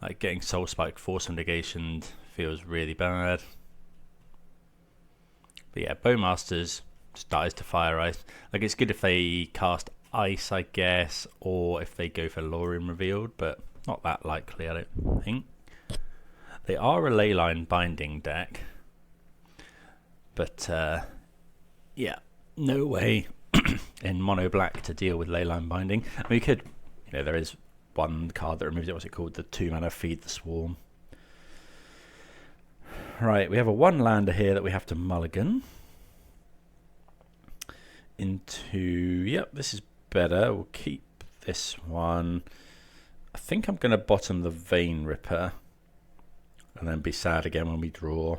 Like, getting Soul Spike Force of Negation feels really bad. But yeah, Bowmasters just dies to Fire Ice. Like, it's good if they cast Ice, I guess, or if they go for Lorien Revealed, but not that likely, I don't think. They are a Leyline Binding deck, but yeah, no way in mono black to deal with Leyline Binding. I mean, we could, you know, there is one card that removes it. What's it called? The 2-mana Feed the Swarm. Right, we have a 1-lander here that we have to mulligan into. Yep, this is better. We'll keep this one. I think I'm going to bottom the Vein Ripper and then be sad again when we draw.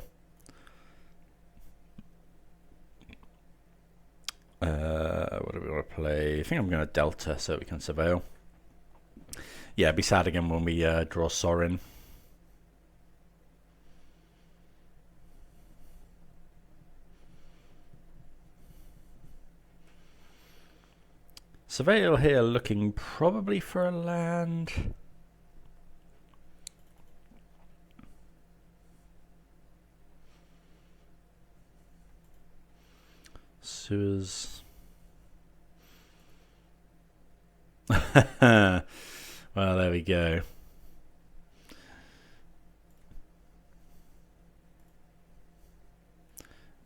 What do we want to play? I think I'm going to Delta so we can Surveil. Yeah, be sad again when we draw Sorin. Surveil here looking probably for a land. Sewers. Well, there we go.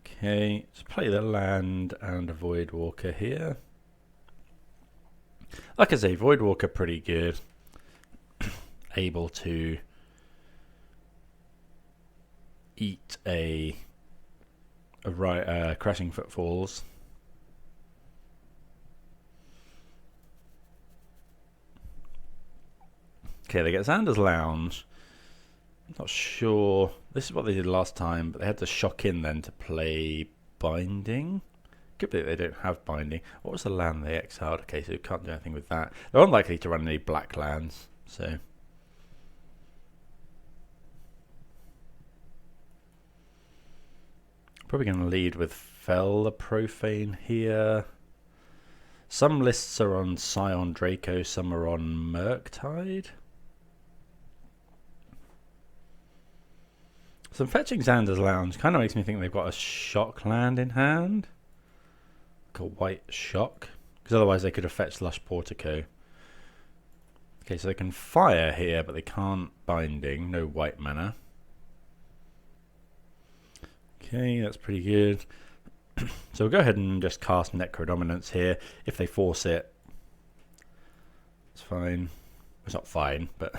Okay, let's play the land and a Voidwalker here. Like I say, Voidwalker pretty good. Able to eat a Crashing Footfalls. Okay, they get Xander's Lounge. Not sure. This is what they did last time, but they had to shock in then to play Binding. Could be that they don't have Binding. What was the land they exiled? Okay, so we can't do anything with that. They're unlikely to run any black lands, so. Probably going to lead with Fell the Profane here. Some lists are on Scion Draco, some are on Murktide. So fetching Xander's Lounge kind of makes me think they've got a shock land in hand. Like a white shock. Because otherwise they could have fetched Lush Portico. Okay, so they can fire here, but they can't Binding. No white mana. Okay, that's pretty good. So we'll go ahead and just cast Necrodominance here. If they force it, it's fine. It's not fine, but...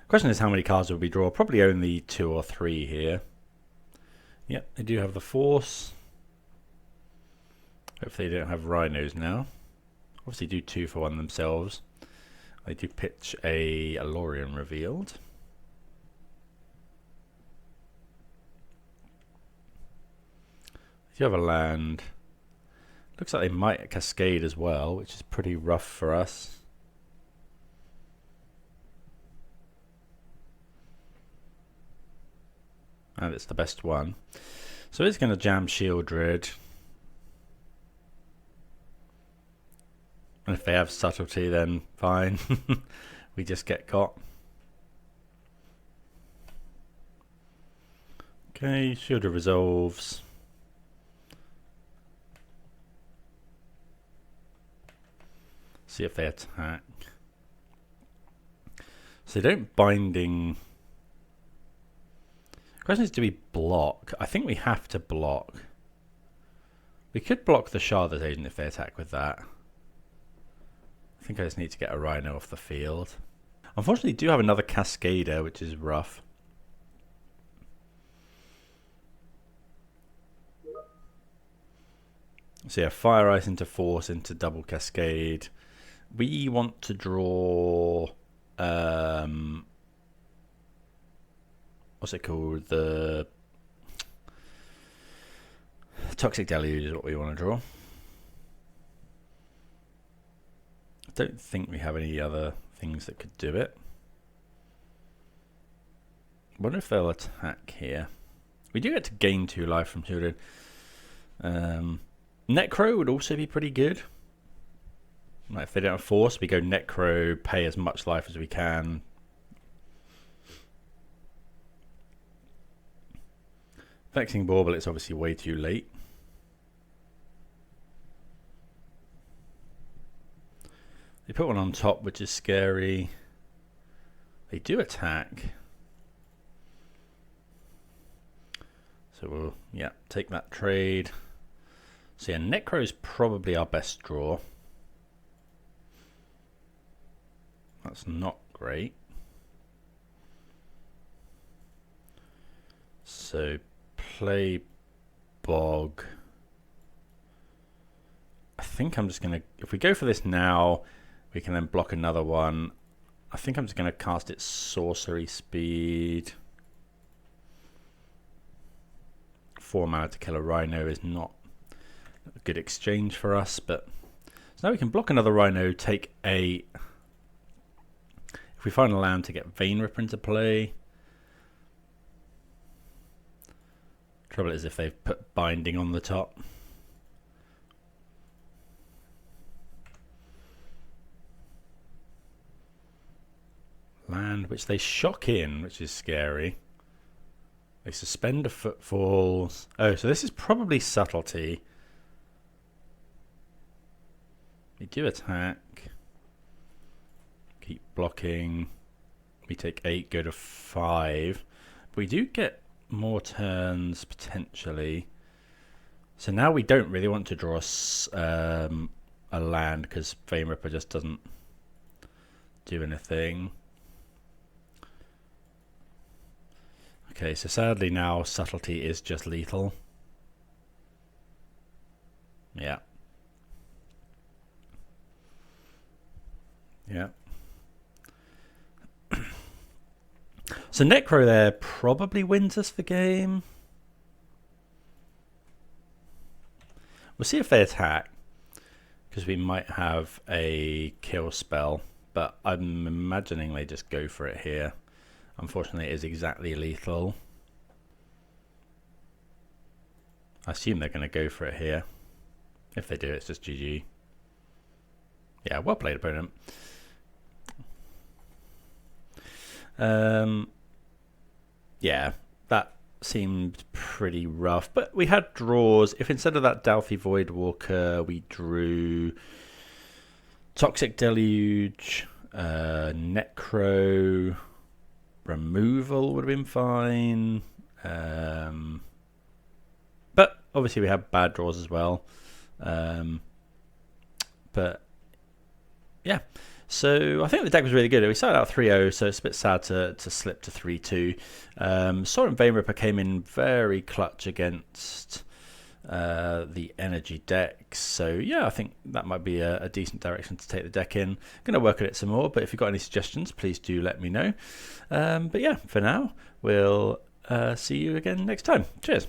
Question is how many cards will we draw? Probably only 2 or 3 here. Yep, they do have the Force. Hopefully they don't have Rhinos now. Obviously do 2 for 1 themselves. They do pitch a Alorian Revealed. If you have a land, looks like they might Cascade as well, which is pretty rough for us. And it's the best one. So it's going to jam Sheoldred. And if they have Subtlety, then fine. We just get got. Okay, Sheoldred resolves. See if they attack. So they don't Binding. Question is, do we block? I think we have to block. We could block the Shard's Agent if they attack with that. I think I just need to get a Rhino off the field. Unfortunately, do have another Cascader, which is rough. So yeah, Fire Ice into Force into double Cascade. We want to draw... what's it called? The Toxic Deluge is what we want to draw. I don't think we have any other things that could do it. I wonder if they'll attack here. We do get to gain 2 life from Sheoldred. Necro would also be pretty good. Like if they don't have Force, we go Necro, pay as much life as we can. Vexing Bauble, it's obviously way too late. They put one on top, which is scary. They do attack. So we'll, yeah, take that trade. So yeah, Necro is probably our best draw. That's not great. So play Bog. I think I'm just going to, if we go for this now, we can then block another one. I think I'm just going to cast it sorcery speed. 4 mana to kill a Rhino is not a good exchange for us, but so now we can block another Rhino, take 8. If we find a land to get Vein Ripper into play. Trouble is if they've put Binding on the top. Land which they shock in, which is scary. They suspend a footfalls. Oh, so this is probably subtlety. We do attack. Keep blocking. We take 8, go to 5. But we do get more turns potentially. So now we don't really want to draw a land because Vein Ripper just doesn't do anything. Okay, so sadly now subtlety is just lethal. Yeah. Yeah. So Necro there probably wins us the game. We'll see if they attack, because we might have a kill spell, but I'm imagining they just go for it here. Unfortunately, it is exactly lethal. I assume they're going to go for it here. If they do, it's just GG. Yeah, well played, opponent. Yeah, that seemed pretty rough, but we had draws. If instead of that Dauthi Voidwalker, we drew Toxic Deluge, Necro, removal would have been fine. But obviously we have bad draws as well. But yeah, so I think the deck was really good. We started out 3-0, so it's a bit sad to slip to 3-2. Sorin Vein Ripper came in very clutch against the energy decks. So yeah, I think that might be a decent direction to take the deck in. Going to work on it some more, but if you've got any suggestions, please do let me know. But yeah, for now, we'll see you again next time. Cheers.